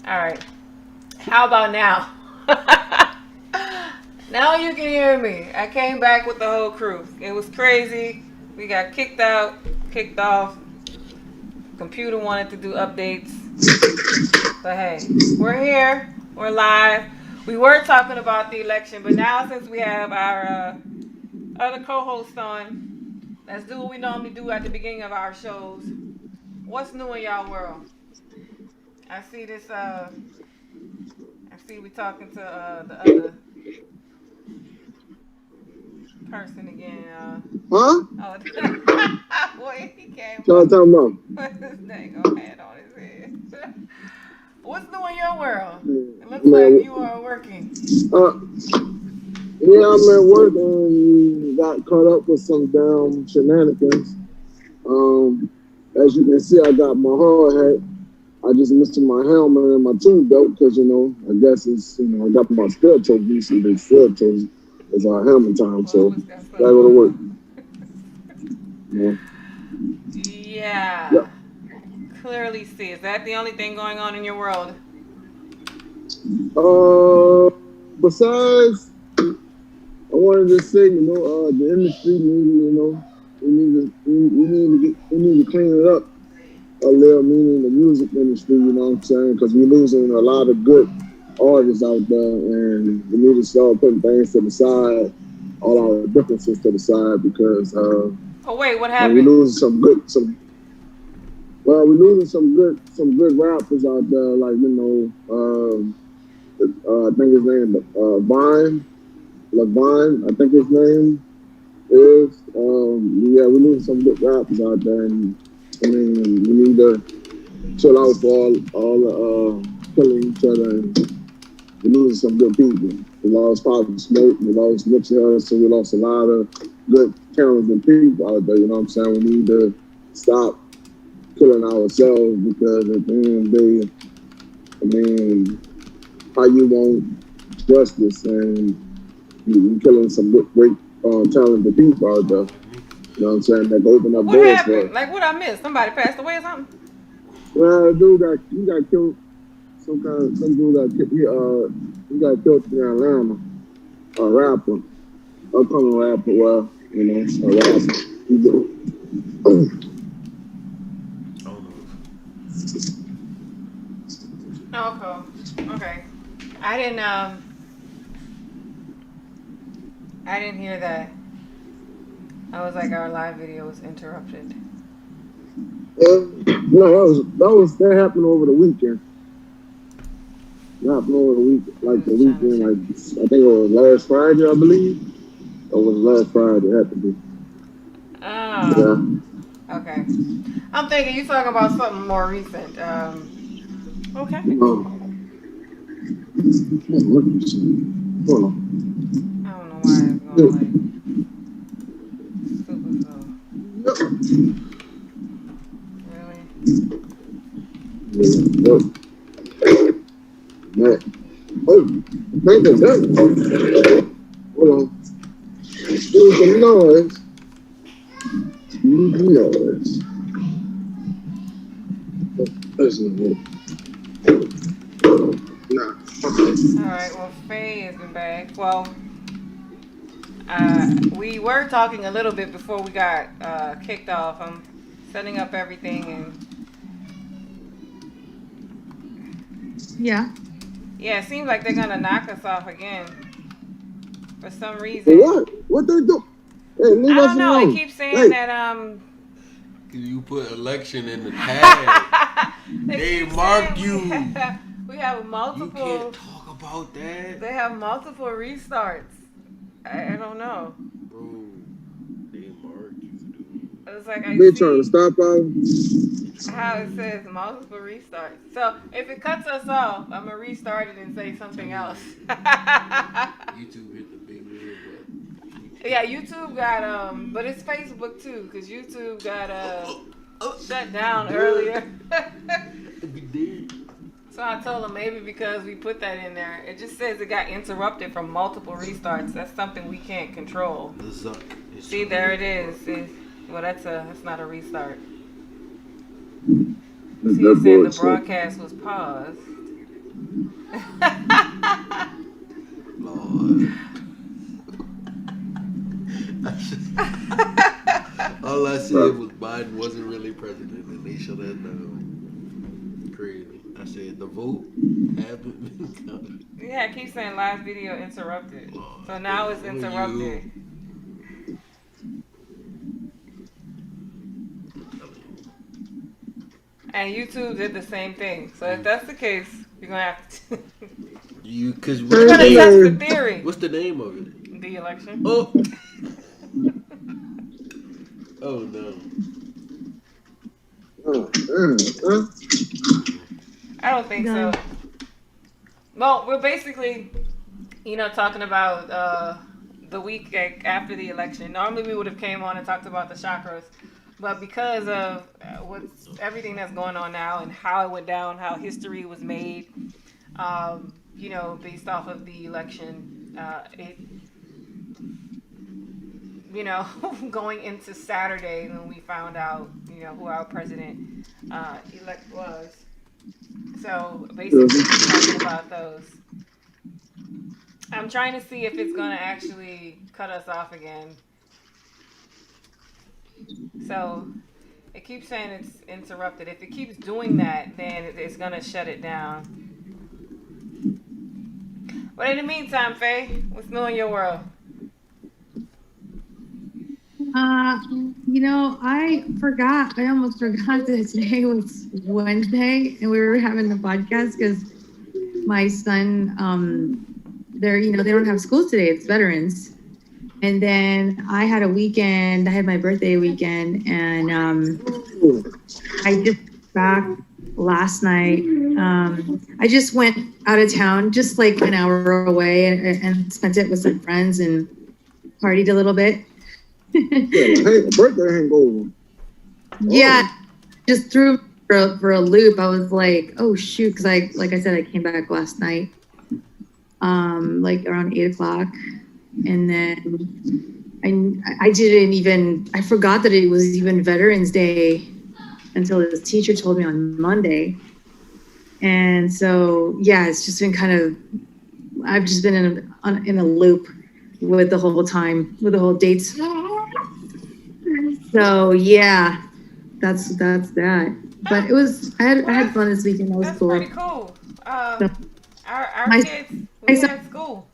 All right. How about now? Now you can hear me. I came back with the whole crew. It was crazy. We got kicked out, kicked off. Computer wanted to do updates. But hey, we're here. We're live. We were talking about the election, but now since we have our other co-host on, let's do what we normally do at the beginning of our shows. What's new in y'all world? I see this, I see we talking to the other person again. Huh? Oh, boy, he came. What y'all talking about? What's this thing on head on his head? What's new in your world? It looks Man, like you are working. Yeah, I'm at work and got caught up with some damn shenanigans. As you can see, I got my hard hat. I just missed my helmet and my tool belt because, I guess it's, I got my spell toe so they spell toes. It's our helmet time, so gotta go to work. Yeah. Clearly see. Is that the only thing going on in your world? Besides, I wanted to say, the industry needs, we need to clean it up a little, meaning the music industry, you know what I'm saying? Because we're losing a lot of good artists out there, and we need to start putting things to the side, all our differences to the side, because oh wait, what happened? we're losing we're losing some good rappers out there, like I think his name Vine, Levine, I think his name is. Yeah, we're losing some good rappers out there, and I mean, we need to chill out for all the killing each other, and we're losing some good people. We lost Pop Smoke, we lost Whatcha, so we lost a lot of good talented people out there, you know what I'm saying? We need to stop killing ourselves, because at the end of the day, I mean, how you want justice and you killing some great talented people out there. You know what I'm saying? That open up What doors for us. happened? Like, what I missed? Somebody passed away or something? Well, he got killed. Some dude he got killed in Atlanta. A rapper, upcoming rapper. Well, you know, a rapper. Okay. I didn't hear that. I was like, our live video was interrupted. No, that happened over the weekend. That happened over the week, like the weekend, like I think it was last Friday, I believe. It was last Friday. It had to be. Oh. Yeah. Okay. I'm thinking you talking about something more recent. Okay. Hold on. I don't know why it's going like super slow. Really? Oh, thank you. Hold on. Excuse the noise. Listen. Nah. Alright, well, Faye has been back. Well, we were talking a little bit before we got kicked off. I'm setting up everything and. Yeah. Yeah, it seems like they're gonna knock us off again. For some reason. What? What they do? Hey, leave I us don't know. It alone. keeps saying that You put election in the tag. they mark you. We have multiple. You can't talk about that. They have multiple restarts. I don't know. Bro, they mark you, dude. It's like they trying to stop us. How it says multiple restarts. So if it cuts us off, I'm gonna restart it and say something else. YouTube hit the big red button. Yeah, YouTube got but it's Facebook too, cause YouTube got shut down earlier. So I told them maybe because we put that in there, it just says it got interrupted from multiple restarts. That's something we can't control. See, there it is. Well, that's not a restart. See, it's saying the broadcast was paused. Lord. All I said was Biden wasn't really president, and they shut that down. Crazy. I said the vote haven't been counted. Yeah, I keep saying live video interrupted. Lord, so now it's interrupted. And YouTube did the same thing. So if that's the case, you're gonna have to. Cause we're gonna test the theory. What's the name of it? The election. Oh. Oh no. I don't think so. Well, we're basically, talking about the week after the election. Normally we would have came on and talked about the chakras, but because of everything that's going on now and how it went down, how history was made, based off of the election, going into Saturday when we found out, who our president elect was. So basically, talking about those. I'm trying to see if it's going to actually cut us off again. So it keeps saying it's interrupted. If it keeps doing that, then it's going to shut it down. But in the meantime, Faye, what's new in your world? I forgot. I almost forgot that today was Wednesday and we were having the podcast because my son, they don't have school today. It's veterans. And then I had a weekend. I had my birthday weekend, and I just back last night. I just went out of town, just like an hour away, and spent it with some friends and partied a little bit. Birthday hangover. Yeah, just threw for a loop. I was like, oh shoot, because like I said, I came back last night, like around 8:00, and then I didn't even, I forgot that it was even Veterans Day until the teacher told me on Monday. And so, yeah, it's just been kind of, I've just been in a loop with the whole time, with the whole dates. So yeah, that's that. But it was, I had fun this weekend. That was That's pretty cool. cool. So Our my, kids, my we son, had school.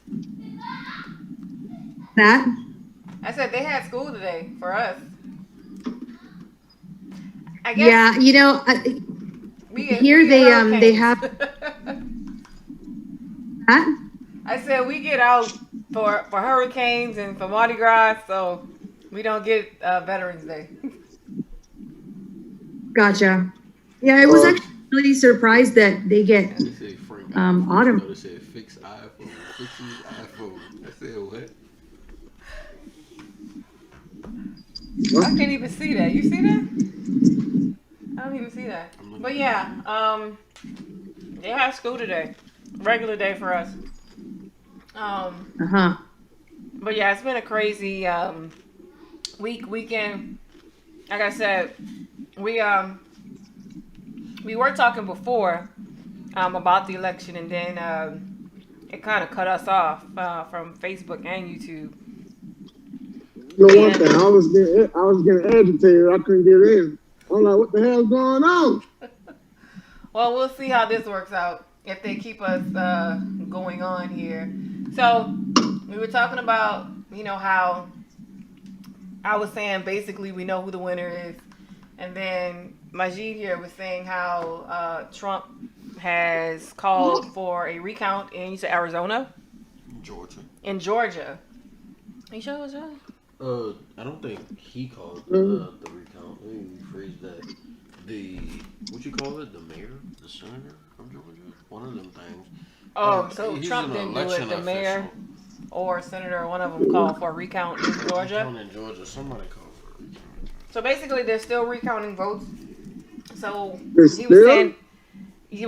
that, I said they had school today for us. I guess yeah, we here get they hurricanes. have that. I said we get out for hurricanes and for Mardi Gras, so we don't get Veterans Day. Gotcha. Yeah, I was Uh, actually really surprised that they get They say Frank iPhone. I autumn. thought it said fix iPhone. Fix his iPhone. I said what? I can't even see that. You see that? I don't even see that. I'm looking But at yeah, it. they had school today. Regular day for us. Uh huh. But yeah, it's been a crazy weekend. Like I said, we we were talking before about the election, and then it kind of cut us off from Facebook and YouTube. you know one And thing, I was getting agitated. I couldn't get in. I'm like, what the hell's going on? well, we'll see how this works out if they keep us going on here. So we were talking about, how I was saying basically we know who the winner is, and then Majid here was saying how Trump has called for a recount in, you said, Arizona, Georgia. in Georgia. Are you sure it was Georgia? I don't think he called Mhm. the recount. Let me rephrase that. The what you call it? The mayor, the senator from Georgia. One of them things. Oh, so He's Trump an didn't do election it. The mayor official. or senator, one of them, called for a recount in Georgia. Recount in Georgia. Somebody called for a recount. So basically, they're still recounting votes. So It's he was still? saying,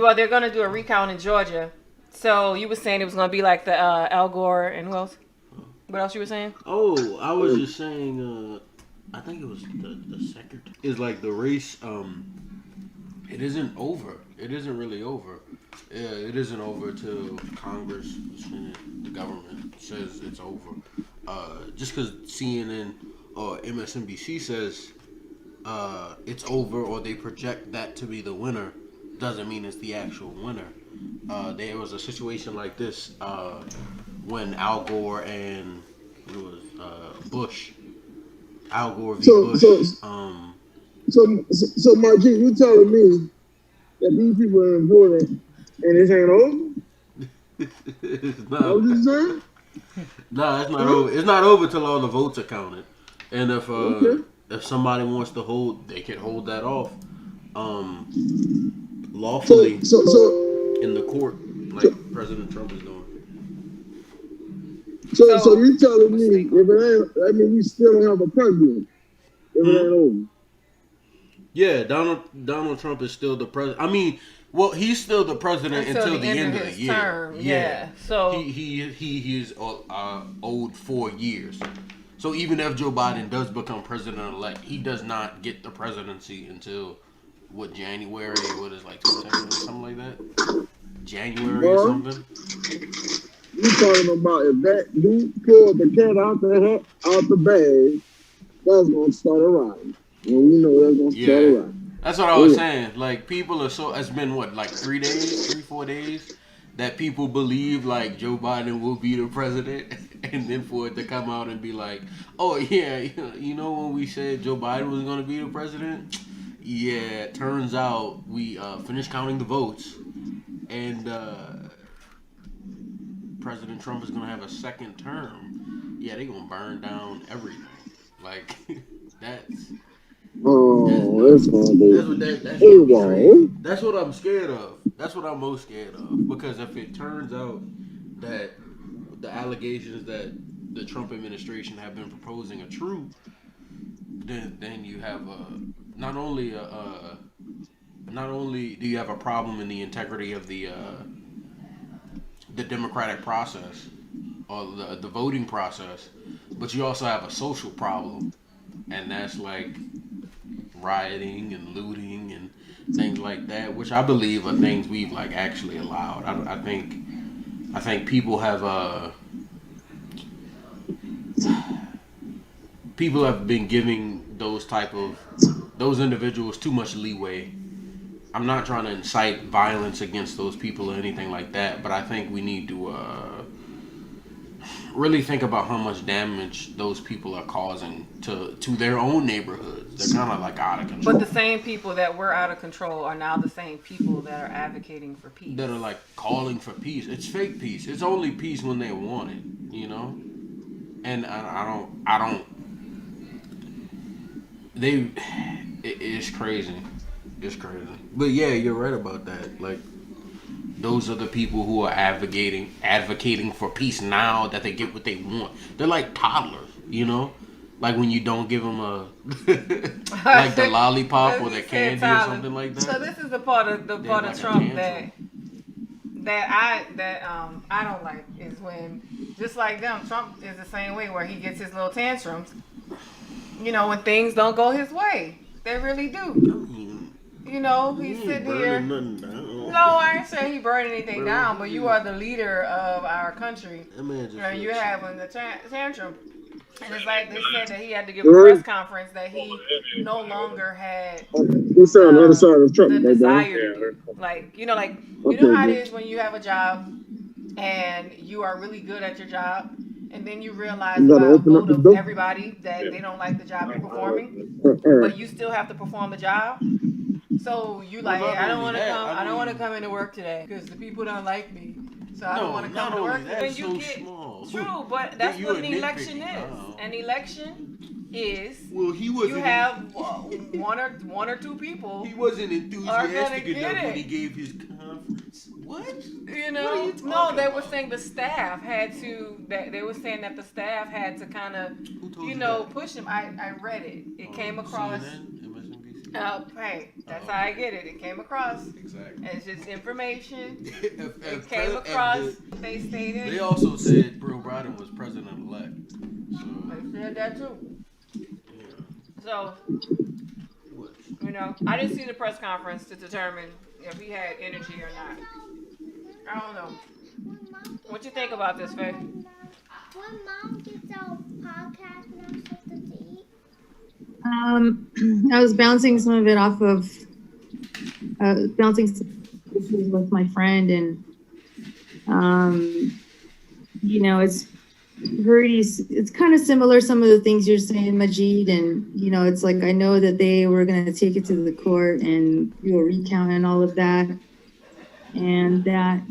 well, they're gonna do a recount in Georgia. So you were saying it was gonna be like the Al Gore and who else? What else you were saying? Oh, I was just saying. I think it was the secretary. Is like the race. It isn't over. It isn't really over. Yeah, it isn't over till Congress, the Senate, the government says it's over. Just because CNN or MSNBC says it's over or they project that to be the winner doesn't mean it's the actual winner. There was a situation like this when Al Gore and it was Bush, Al Gore v. So, Bush. so, so, Margie, you telling me that these people are voting and this ain't over? It's What not. was you saying? No, it's not Huh? over. It's not over till all the votes are counted. And Okay. if somebody wants to hold, they can hold that off, um, So, lawfully so, so, in the court, so, like President Trump is doing. so So you telling what's me the if it ain't, I mean, we still don't have a president if it Hmm? ain't over. Yeah, Donald Trump is still the president. I mean, well, he's still the president until until the the end of end of the his year. term? Yeah, Yeah. So he is owed 4 years. So even if Joe Biden does become president elect, he does not get the presidency until what January? What is like something like that? January or Boy, something? you talking about if that dude pulled the cat out the bag, that's gonna start a riot. And we know that's gonna start a Yeah, riot. that's what I Oh was yeah. saying. Like people are so. It's been what like 3 days, 4 days that people believe like Joe Biden will be the president, and then for it to come out and be like, oh yeah, you know when we said Joe Biden was going to be the president, yeah, turns out we finished counting the votes, and President Trump is going to have a second term. Yeah, they gonna burn down everything. Like that's that's Oh, nuts. that's gonna be That's gonna be crazy. AWOL. That's what I'm scared of. That's what I'm most scared of. Because if it turns out that the allegations that the Trump administration have been proposing are true, then you have not only not only do you have a problem in the integrity of the democratic process or the voting process, But you also have a social problem, and that's like rioting and looting and things like that, which I believe are things we've like actually allowed. I think people have been giving those individuals too much leeway. I'm not trying to incite violence against those people or anything like that, but I think we need to really think about how much damage those people are causing to their own neighborhoods. They're kind of like out of control. But the same people that were out of control are now the same people that are advocating for peace. That are like calling for peace. It's fake peace. It's only peace when they want it, you know. And I don't. It's crazy. It's crazy. But yeah, you're right about that. Like, those are the people who are advocating for peace now that they get what they want. They're like toddlers, you know? Like when you don't give them a like the lollipop or the candy or something like that. So this is the part of like Trump that I don't like is when, just like them, Trump is the same way where he gets his little tantrums. You know, when things don't go his way, they really do. You know, he's sitting here. No, I ain't saying he burned anything down, but you are the leader of our country. You're having the tantrum. And it's like they said that he had to give a press conference that he no longer had the desire. Like, you know how it is when you have a job and you are really good at your job, and then you realize by a vote of everybody that they don't like the job you're performing, but you still have to perform the job. So you like, I don't want to come into work today because the people don't like me. So I don't want to come to work. When you get true, but that's what an election is. An election is you have one or two people. He wasn't enthusiastic enough when he gave his conference. What? You know, no, they were saying the staff had to. They were saying that the staff had to kind of, push him. I read it. It came across. Hey, that's how I get it. It came across. Exactly. It's just information. It came across. They stated. They also said Bill Biden was president-elect. So. They said that too. Yeah. So, I didn't see the press conference to determine if he had energy or not. I don't know. What you think about this, Faye? When Mom gets our podcast and I'm supposed to eat. I was bouncing some of it off of with my friend, and it's kind of similar, some of the things you're saying, Majid, and it's like I know that they were going to take it to the court and do a recount and all of that, and that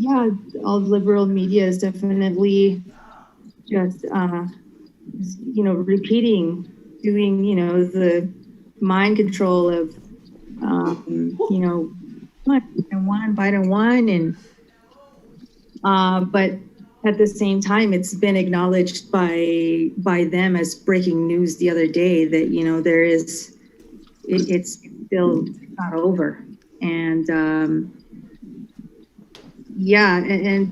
all liberal media is definitely just repeating, doing, the mind control of, Biden won. And, but at the same time, it's been acknowledged by them as breaking news the other day that, there is, it's still not over. And, and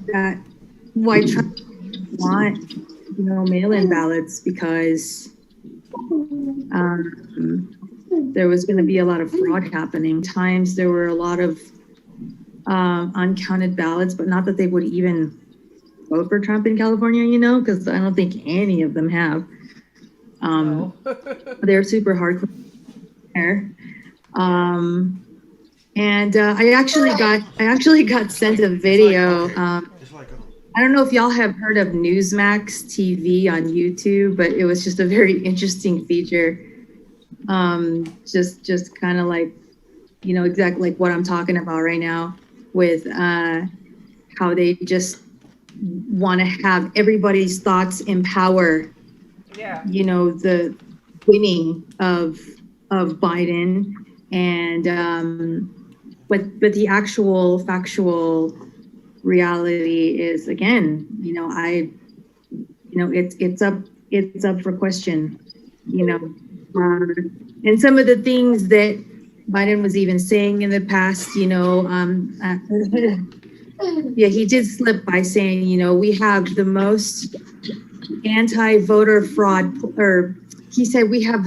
that why Trump want, mail-in ballots, because there was going to be a lot of fraud happening. Times there were a lot of uncounted ballots, but not that they would even vote for Trump in California, because I don't think any of them have. No. They're super hardcore there. And I actually got sent a video. I don't know if y'all have heard of Newsmax TV on YouTube, but it was just a very interesting feature. Just kind of like, exactly like what I'm talking about right now, with how they just want to have everybody's thoughts empower. Yeah. The winning of Biden, and but the actual factual reality is, again, it's up for question, and some of the things that Biden was even saying in the past, he did slip by saying, we have the most anti-voter fraud, or he said we have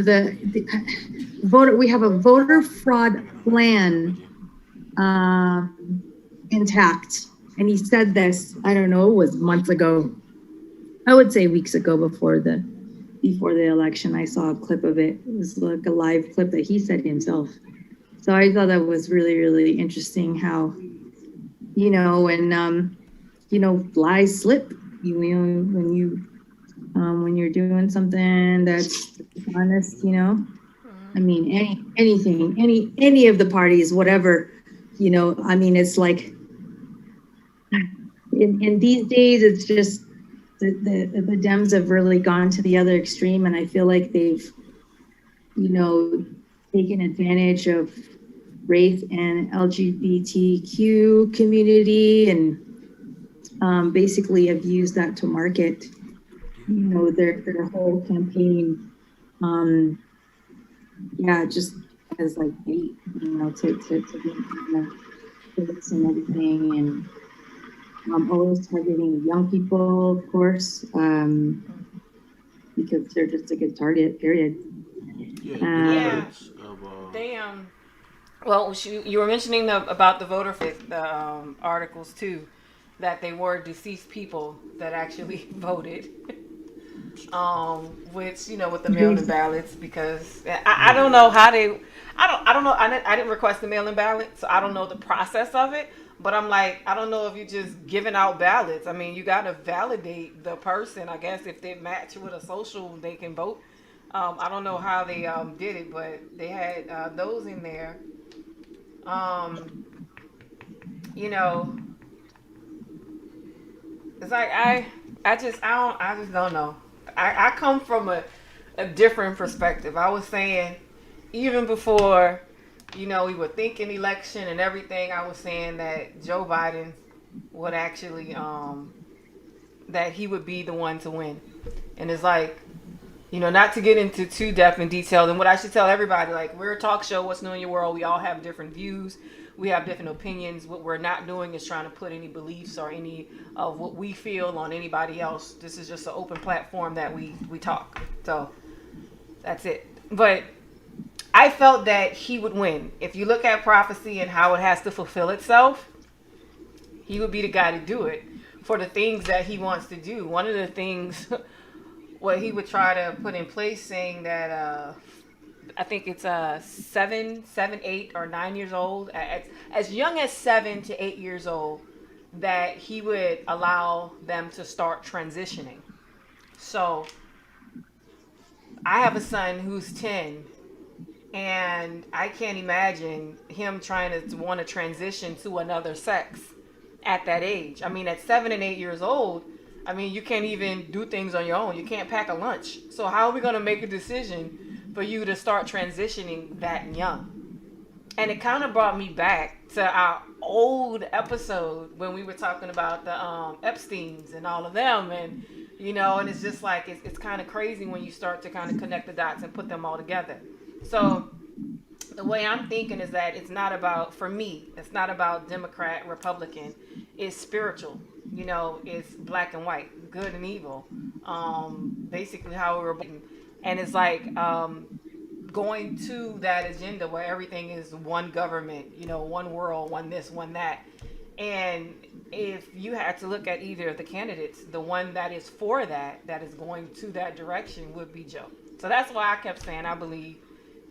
we have a voter fraud plan intact. And he said this, I don't know, it was months ago. I would say weeks ago before the election. I saw a clip of it. It was like a live clip that he said himself. So I thought that was really, really interesting how, when lies slip, when you're doing something that's honest, I mean, any of the parties, whatever, I mean, it's like, in these days, it's just the Dems have really gone to the other extreme, and I feel like they've, taken advantage of race and LGBTQ community, and basically have used that to market, their whole campaign. Just as like bait, to get votes and everything, and always targeting young people, of course, because they're just a good target. Period. Yeah. They Well, you were mentioning about the voter articles too, that they were deceased people that actually voted. Which with the mail-in ballots, because I don't know how they. I don't know. I didn't request the mail-in ballot, so I don't know the process of it. But I'm like, I don't know if you're just giving out ballots. I mean, you got to validate the person. I guess if they match with a social, they can vote. I don't know how they did it, but they had those in there. You know, it's like I just don't know. I come from a different perspective. I was saying, even before, we were thinking election and everything, I was saying that Joe Biden would actually, that he would be the one to win. And it's like, not to get into too depth and detail, and what I should tell everybody, like, we're a talk show, what's new in your world. We all have different views. We have different opinions. What we're not doing is trying to put any beliefs or any of what we feel on anybody else. This is just an open platform that we talk. So that's it. But I felt that he would win. If you look at prophecy and how it has to fulfill itself, he would be the guy to do it for the things that he wants to do. One of the things what he would try to put in place, saying that I think it's 7, 8, or 9 years old, as young as 7 to 8 years old, that he would allow them to start transitioning. So I have a son who's 10, and I can't imagine him trying to want to transition to another sex at that age. I mean, at 7 and 8 years old, I mean, you can't even do things on your own. You can't pack a lunch. So how are we going to make a decision for you to start transitioning that young? And it kind of brought me back to our old episode when we were talking about the Epsteins and all of them. And, and it's just like, it's kind of crazy when you start to kind of connect the dots and put them all together. So the way I'm thinking is that it's not about, for me, it's not about Democrat, Republican. It's spiritual. It's black and white, good and evil. Basically how we were born. And it's like going to that agenda where everything is one government, one world, one this, one that. And if you had to look at either of the candidates, the one that is for that is going to that direction would be Joe. So that's why I kept saying I believe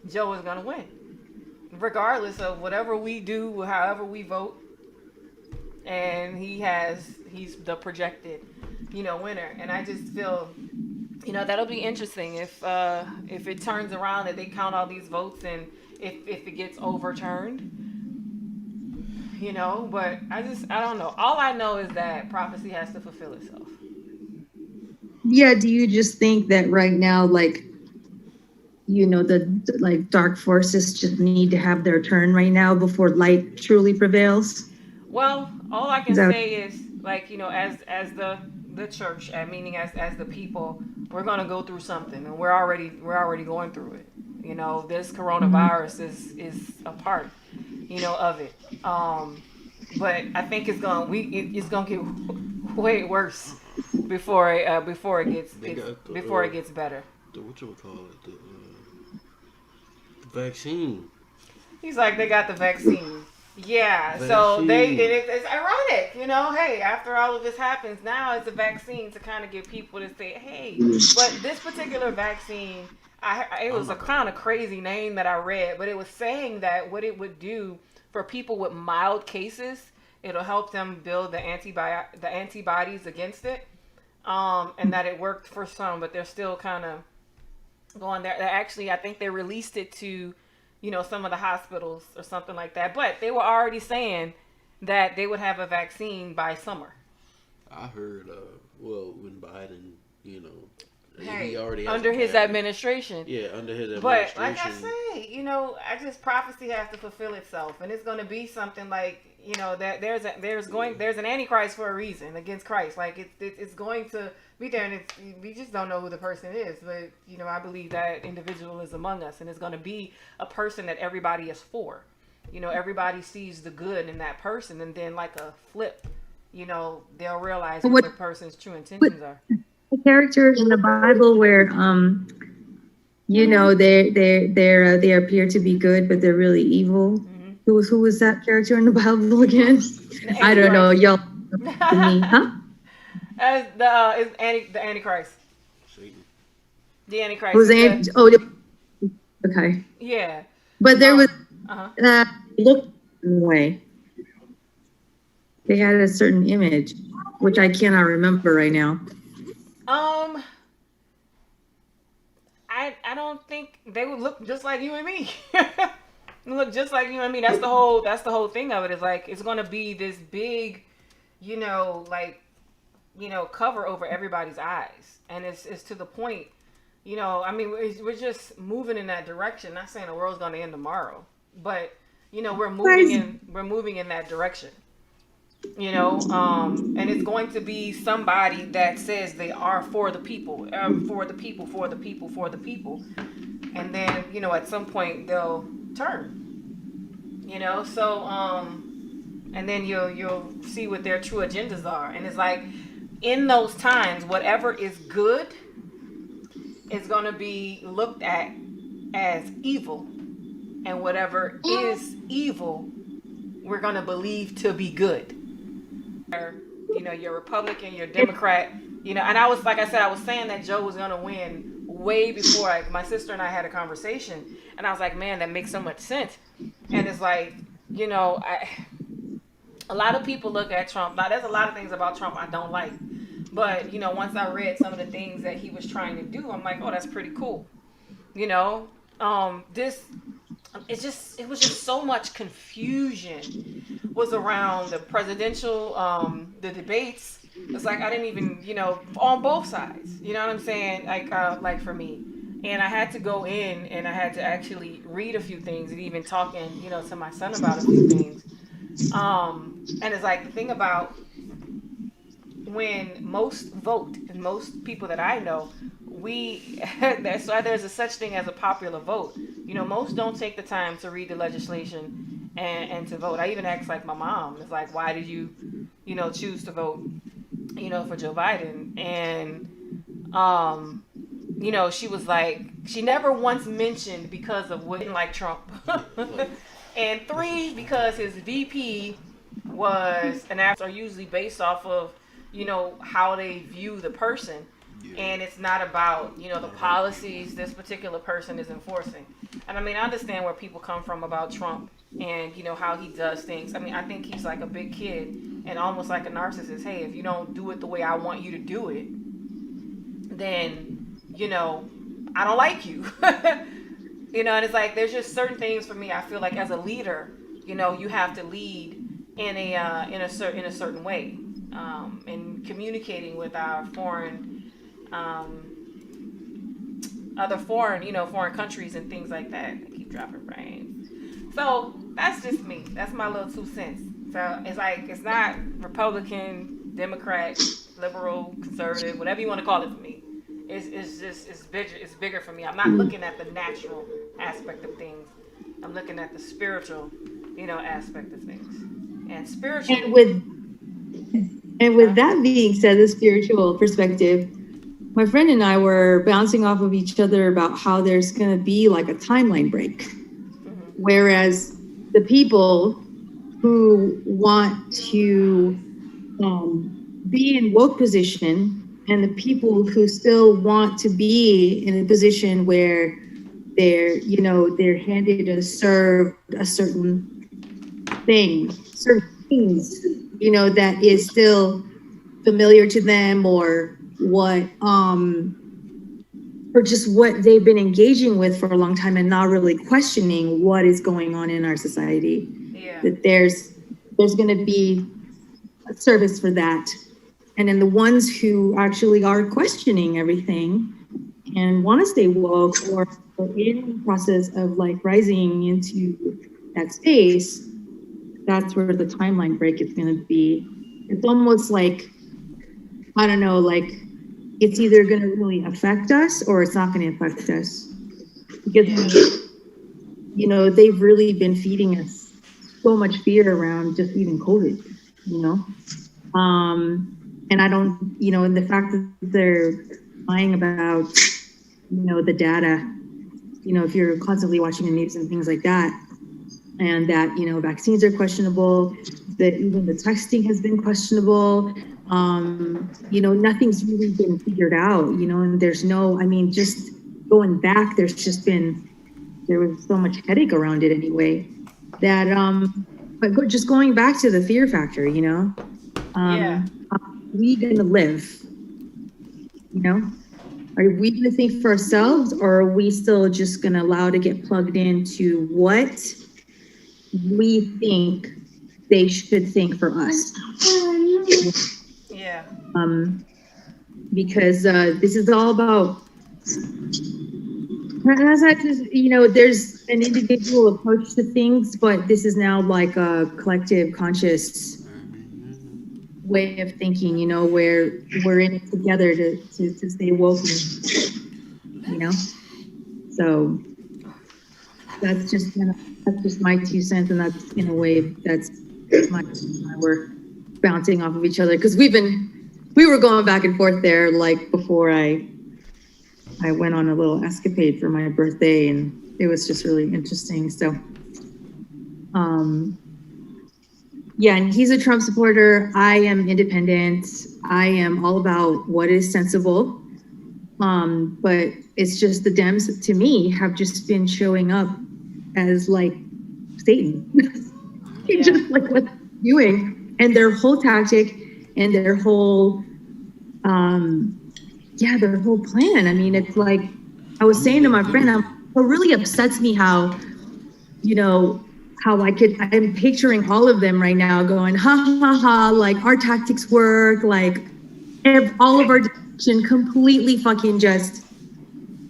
Joe is going to win. Regardless of whatever we do, however we vote. And he's the projected, winner. And I just feel, that'll be interesting if it turns around that they count all these votes and if it gets overturned, but I don't know. All I know is that prophecy has to fulfill itself. Yeah. Do you just think that right now, like, the like dark forces just need to have their turn right now before light truly prevails? Well, all I can say is, like, as the church, meaning as the people, we're gonna go through something, and we're already going through it. This coronavirus is a part, of it. But I think it's gonna get way worse before it gets, They got the before it gets better. what you call it, the vaccine. He's like, they got the vaccine. Yeah, so Vaccine. it's ironic, you know. Hey, after all of this happens, now it's a vaccine to kind of get people to say, hey, but this particular vaccine, it was a kind of crazy name that I read, but it was saying that what it would do for people with mild cases, it'll help them build the antibodies against it, and that it worked for some, but they're still kind of going there. Actually, I think they released it to, some of the hospitals or something like that. But they were already saying that they would have a vaccine by summer. I heard, when Biden, Hey, he already under his administration. Yeah, under his administration. But like I say, I just prophecy has to fulfill itself, and it's going to be something like, that there's an antichrist for a reason against Christ. Like it's going to be there, and we just don't know who the person is. But I believe that individual is among us, and it's going to be a person that everybody is for. Everybody sees the good in that person, and then like a flip, they'll realize what the person's true intentions are. The character in the Bible where they appear to be good, but they're really evil. Mm-hmm. Who was that character in the Bible again? I don't know, y'all. To me, huh? As the Antichrist. Satan. The Antichrist. Okay. Yeah. But there was looked in a way. They had a certain image, which I cannot remember right now. I don't think they would look just like you and me. Look just like you and me. That's the whole thing of it. Is like it's gonna be this big, cover over everybody's eyes, and it's to the point. We're just moving in that direction. Not saying the world's gonna end tomorrow, but we're moving in that direction. And it's going to be somebody that says they are for the people, for the people, for the people, for the people. And then, at some point they'll turn, so, and then you'll see what their true agendas are. And it's like, in those times, whatever is good is going to be looked at as evil. And whatever is evil, we're going to believe to be good. You're Republican, you're Democrat, and I was saying that Joe was gonna win way before my sister and I had a conversation, and I was like, man, that makes so much sense. And it's like, a lot of people look at Trump. Now, there's a lot of things about Trump I don't like, but once I read some of the things that he was trying to do, I'm like, oh, that's pretty cool. It was just so much confusion was around the presidential, the debates. It's like I didn't even, on both sides. You know what I'm saying? Like for me, and I had to go in and I had to actually read a few things and even talking, to my son about a few things. And it's like the thing about when most vote, and most people that I know, there's a such thing as a popular vote. Most don't take the time to read the legislation and to vote. I even asked like my mom, it's like, why did you, choose to vote, for Joe Biden? And, she was like, she never once mentioned because of what didn't like Trump. And 3, because his VP was an actor, are usually based off of, how they view the person. Yeah. And it's not about, the policies this particular person is enforcing. And I understand where people come from about Trump and, how he does things. I think he's like a big kid and almost like a narcissist. Hey, if you don't do it the way I want you to do it, then, I don't like you. And it's like, there's just certain things for me. I feel like as a leader, you have to lead in a certain way. And communicating with our foreign foreign countries and things like that. I keep dropping brains. So that's just me. That's my little 2 cents. So it's like, it's not Republican, Democrat, liberal, conservative, whatever you want to call it for me. It's bigger for me. I'm not looking at the natural aspect of things. I'm looking at the spiritual, aspect of things. And spiritual. And with that being said, the spiritual perspective, my friend and I were bouncing off of each other about how there's going to be like a timeline break. Whereas the people who want to be in woke position and the people who still want to be in a position where they're handed to serve a certain certain things, that is still familiar to them, or just what they've been engaging with for a long time and not really questioning what is going on in our society. Yeah. That there's going to be a service for that. And then the ones who actually are questioning everything and want to stay woke, or in the process of like rising into that space, that's where the timeline break is going to be. It's almost like, I don't know, like it's either going to really affect us or it's not going to affect us. Because, they've really been feeding us so much fear around just even COVID, and I don't, and the fact that they're lying about, the data, if you're constantly watching the news and things like that, and that, vaccines are questionable, that even the testing has been questionable, nothing's really been figured out, and there's no, just going back, there was so much headache around it anyway, that, but just going back to the fear factor, Yeah. are we going to live? Are we going to think for ourselves, or are we still just going to allow to get plugged into what we think they should think for us? Yeah. Because this is all about, as I just, there's an individual approach to things, but this is now like a collective conscious way of thinking, where we're in it together to stay woke, so that's just my 2 cents, and that's in a way that's we're bouncing off of each other, because we were going back and forth there, like before I went on a little escapade for my birthday, and it was just really interesting. So yeah, and he's a Trump supporter. I am independent. I am all about what is sensible. But it's just the Dems, to me, have just been showing up as like Satan. Just like what they're doing. And their whole tactic and their whole their whole plan. It's like I was saying to my friend, it really upsets me how, I'm picturing all of them right now going, ha ha ha, like our tactics work, like all of our direction completely fucking just,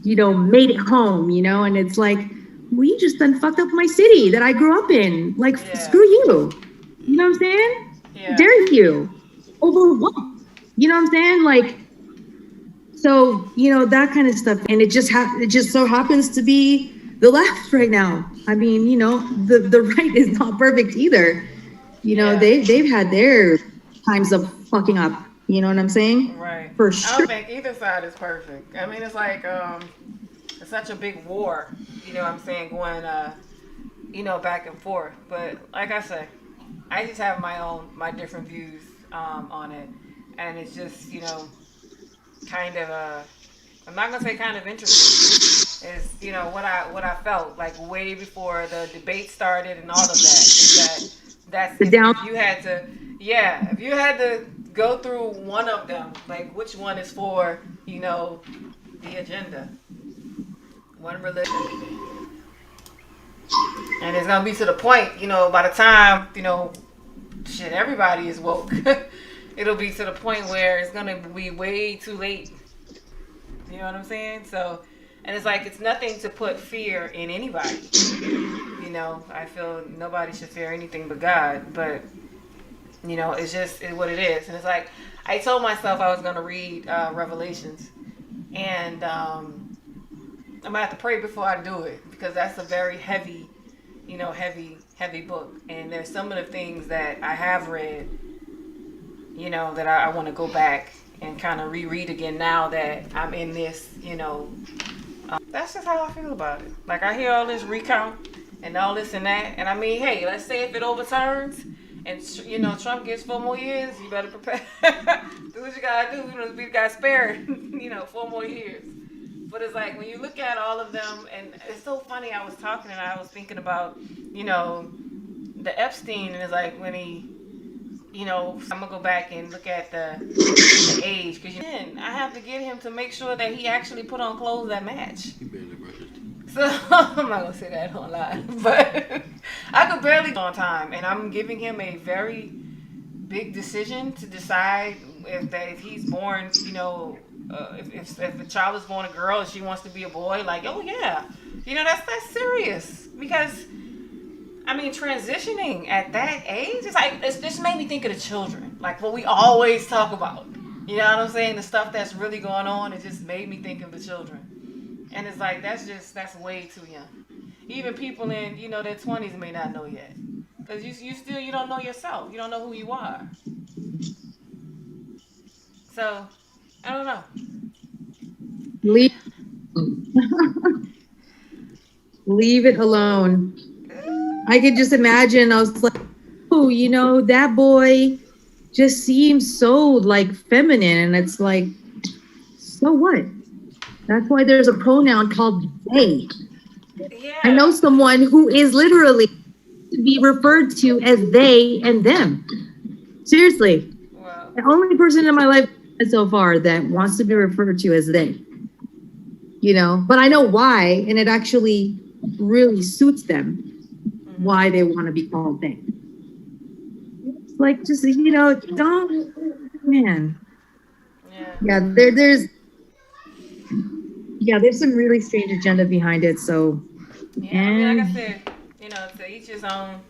made it home, and it's like, well, you just done fucked up my city that I grew up in. Like, screw you. You know what I'm saying? Yeah. Dare you? Over what? You know what I'm saying? Like, so, that kind of stuff. And it just so happens to be the left right now. The right is not perfect either. They've had their times of fucking up. You know what I'm saying? Right. For I sure. don't think either side is perfect. It's like it's such a big war. You know what I'm saying? Going back and forth. But like I say, I just have my different views on it, and it's just kind of I'm not gonna say kind of interesting. Is what I felt like way before the debate started and all of that. Is that's if you had to go through one of them, like which one is for the agenda, one religion, and it's gonna be to the point by the time everybody is woke. It'll be to the point where it's gonna be way too late. You know what I'm saying? So, and it's like it's nothing to put fear in anybody. I feel nobody should fear anything but God. But it's just what it is. And it's like I told myself I was gonna read Revelations, and I'm gonna have to pray before I do it, because that's a very heavy, heavy book. And there's some of the things that I have read that I want to go back and kind of reread again now that I'm in this, that's just how I feel about it. Like, I hear all this recount and all this and that, and I mean, hey, let's say if it overturns and Trump gets 4 more years, you better prepare. Do what you gotta do. Be the guy spared, 4 more years. But it's like when you look at all of them, and it's so funny. I was talking and I was thinking about, the Epstein, and it's like when he, I'm gonna go back and look at the age, because I have to get him to make sure that he actually put on clothes that match. He barely brushed his teeth. So I'm not gonna say that online, but I could barely on time, and I'm giving him a very big decision to decide if he's born, if a child is born a girl and she wants to be a boy, like, oh yeah, that's serious, because I mean, transitioning at that age, it's just made me think of the children, like what we always talk about. You know what I'm saying? The stuff that's really going on, it just made me think of the children. And it's like, that's way too young. Even people in, their 20s may not know yet. Because you don't know yourself. You don't know who you are. So, I don't know. Leave it alone. I could just imagine, I was like, oh, that boy just seems so like feminine, and it's like, so what? That's why there's a pronoun called they. Yeah. I know someone who is literally to be referred to as they and them. Seriously. Wow. The only person in my life so far that wants to be referred to as they. But I know why, and it actually really suits them. Why they want to be called they. It's like, just, don't, man. Yeah, there's some really strange agenda behind it. So, yeah, I mean, like I said, to each his own,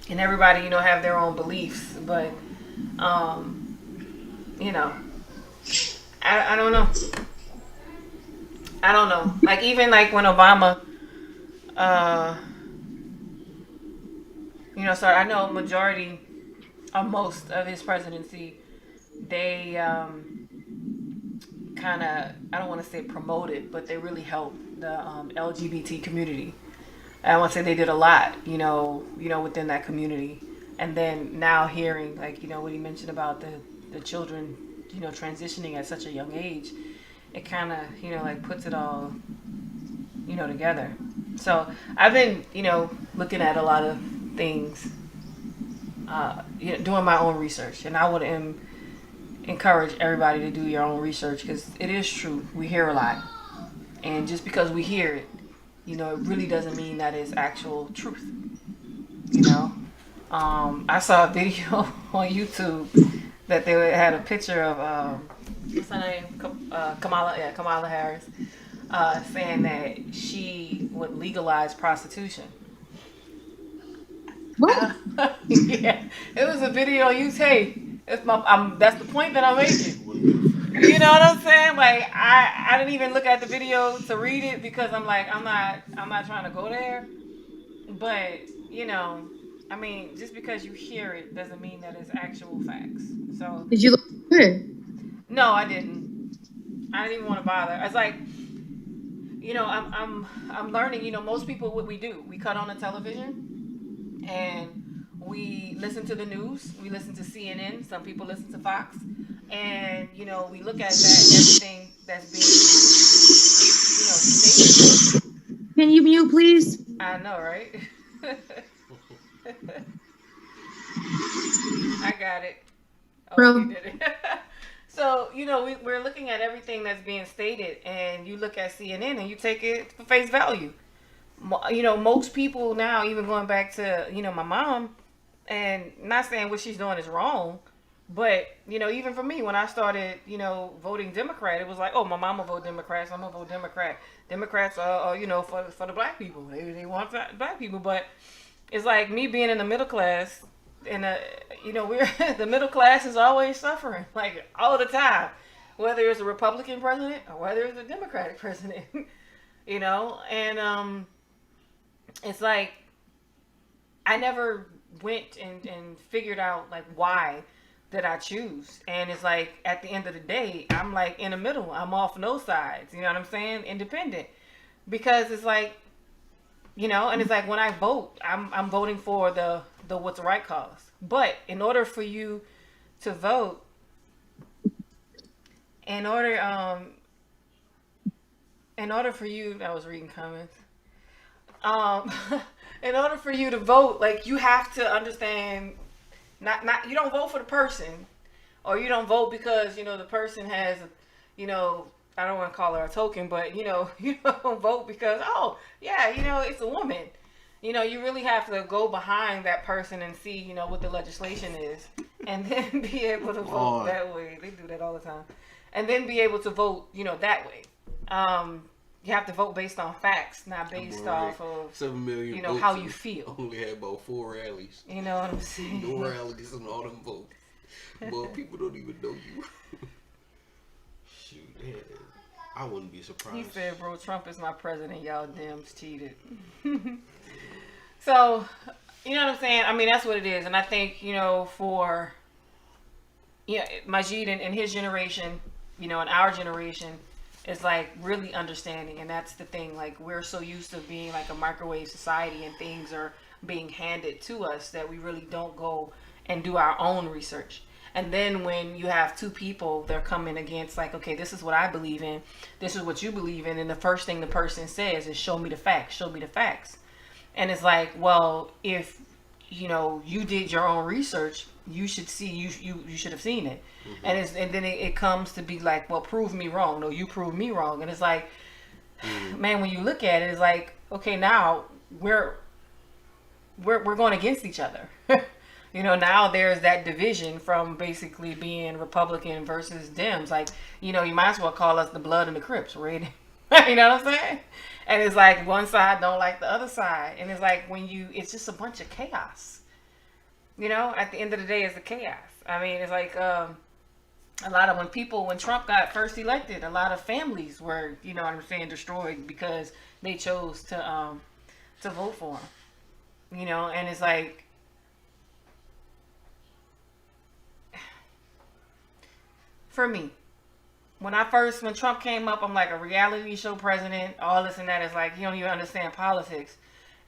and everybody, have their own beliefs, but, I don't know. I don't know. Like, even like when Obama, I know majority or most of his presidency, they kind of, I don't want to say promoted, but they really helped the LGBT community. I want to say they did a lot, within that community. And then now hearing, like, what he mentioned about the children, transitioning at such a young age, it kind of, like puts it all, together. So I've been, looking at a lot of things, doing my own research, and I would encourage everybody to do your own research, because it is true. We hear a lot, and just because we hear it, it really doesn't mean that it's actual truth. I saw a video on YouTube that they had a picture of what's her name, Kamala Harris, saying that she would legalize prostitution. What? Yeah, it was a video on YouTube. That's the point that I'm making. You know what I'm saying? Like, I didn't even look at the video to read it, because I'm like, I'm not trying to go there. But, I mean, just because you hear it doesn't mean that it's actual facts. So Did you look at it? No, I didn't. I didn't even want to bother. It's like, I'm learning. Most people, what we do, we cut on the television and we listen to the news. We listen to CNN. Some people listen to Fox, and we look at everything that's being, stated. Can you mute, please? I know, right? I got it. Oh, Bro. you did it. So, we're looking at everything that's being stated, and you look at CNN and you take it for face value. Most people now, even going back to, my mom, and not saying what she's doing is wrong, but, even for me, when I started, voting Democrat, it was like, oh, my mom will vote Democrat, so I'm going to vote Democrat. Democrats are, for the black people. They want black people, but it's like me being in the middle class, and we're the middle class is always suffering, like, all the time, whether it's a Republican president or whether it's a Democratic president. And it's like I never went and figured out, like, why that I choose. And it's like at the end of the day, I'm like in the middle. I'm off no sides. You know what I'm saying? Independent. Because it's like, and it's like when I vote, I'm voting for the what's right cause. But in order for you to vote, in order for you, I was reading comments. Um, in order for you to vote, like you have to understand, not you don't vote for the person, or you don't vote because the person has, you know, I don't want to call her a token, but you don't vote because it's a woman. You really have to go behind that person and see what the legislation is, and then be able to vote that way. They do that all the time, and then be able to vote that way. You have to vote based on facts, not based off of 7 million votes how you feel. Only had about 4 rallies. You know what I'm saying? No rallies and all them votes. Well, people don't even know you. Shoot, yeah. I wouldn't be surprised. He said, "Bro, Trump is my president. Y'all Dems cheated." So, you know what I'm saying? I mean, that's what it is, and I think for Majid and his generation, and our generation. Is like really understanding, and that's the thing. Like we're so used to being like a microwave society, and things are being handed to us that we really don't go and do our own research. And then when you have two people, they're coming against like, okay, this is what I believe in, this is what you believe in, and the first thing the person says is, "Show me the facts, show me the facts." And it's like, well, if you did your own research, you should see you should have seen it. Mm-hmm. And then it comes to be like, well, prove me wrong. No, you prove me wrong. And it's like, man, when you look at it, it's like, okay, now we're going against each other. Now there's that division from basically being Republican versus Dems. Like, you might as well call us the Blood and the Crips, right? You know what I'm saying? And it's like one side don't like the other side. And it's like it's just a bunch of chaos. At the end of the day, it's a chaos. I mean, it's like a lot of when Trump got first elected, a lot of families were, destroyed because they chose to vote for him. And it's like, for me, when Trump came up, I'm like a reality show president, all this and that. Is like, you don't even understand politics.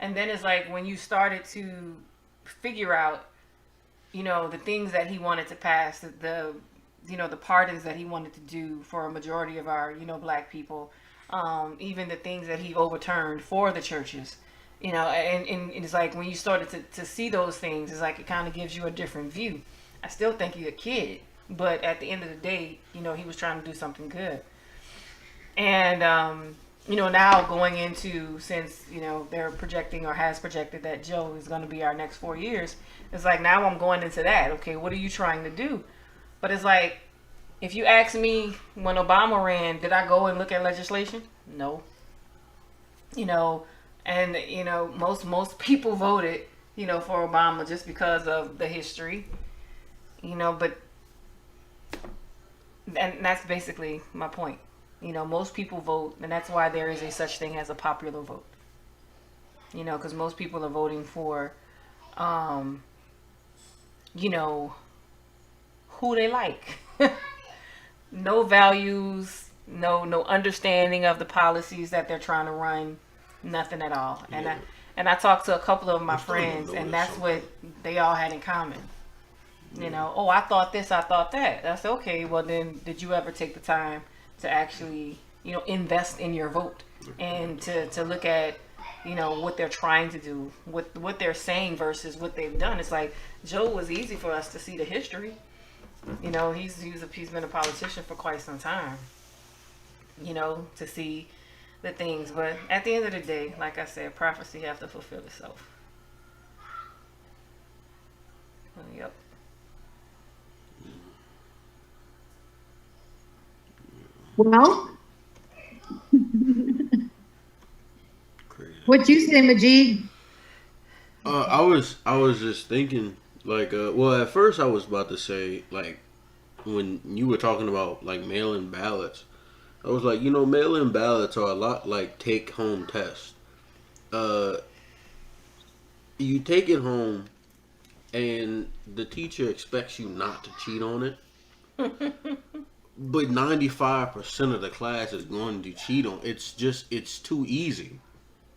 And then it's like when you started to figure out, the things that he wanted to pass, the pardons that he wanted to do for a majority of our, black people, even the things that he overturned for the churches, and it's like when you started to see those things, it's like it kind of gives you a different view. I still think he's a kid, but at the end of the day, he was trying to do something good. And, now going into, since, they're projecting or has projected that Joe is going to be our next 4 years, it's like now I'm going into that. Okay, what are you trying to do? But it's like, if you ask me when Obama ran, did I go and look at legislation? No. And, most people voted, for Obama just because of the history, but and that's basically my point. Most people vote, and that's why there is a such thing as a popular vote. Because most people are voting for, who they like. No values, no understanding of the policies that they're trying to run, nothing at all. Yeah. And I talked to a couple of my friends, and that's what they all had in common. Oh, I thought this, I thought that. That's okay. Well, then, did you ever take the time to actually, invest in your vote and to look at, what they're trying to do, what they're saying versus what they've done? It's like Joe was easy for us to see the history. He's been a politician for quite some time. To see the things, but at the end of the day, like I said, prophecy has to fulfill itself. Yep. Well, what you say, Majid? I was just thinking, like, at first I was about to say, like, when you were talking about, like, mail-in ballots, I was like, mail-in ballots are a lot like take-home tests. You take it home, and the teacher expects you not to cheat on it. But 95% of the class is going to cheat on. It's too easy.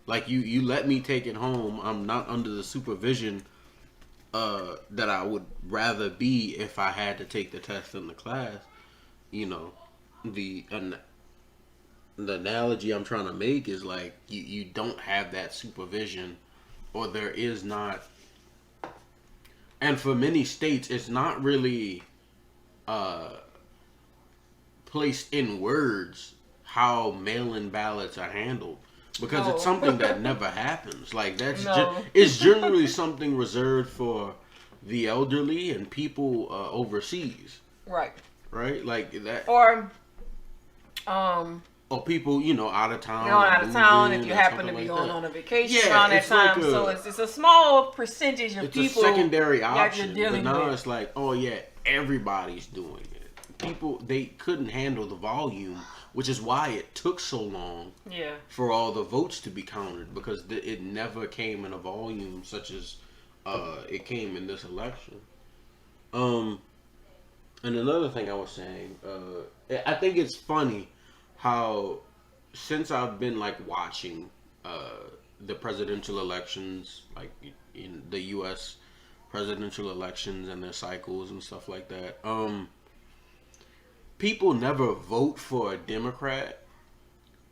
Like you let me take it home. I'm not under the supervision that I would rather be if I had to take the test in the class. You know, the the analogy I'm trying to make is like you don't have that supervision, or there is not. And for many states, it's not really uh, placed in words how mail-in ballots are handled, because it's No. something that never happens. Like No. it's generally something reserved for the elderly and people overseas, Right. right? Like that, Um, or people out of town, going or out of town if moving you or happen to something be like going that. on a vacation Yeah, around that it's like time. So it's a small percentage of it's people a secondary that option. you're But dealing now with. it's like, oh yeah, everybody's doing it. People, they couldn't handle the volume, which is why it took so long Yeah. for all the votes to be counted, because it never came in a volume such as it came in this election. Um, and another thing I was saying, I think it's funny how since I've been like watching the presidential elections, like in the U.S. presidential elections and their cycles and stuff like that, people never vote for a Democrat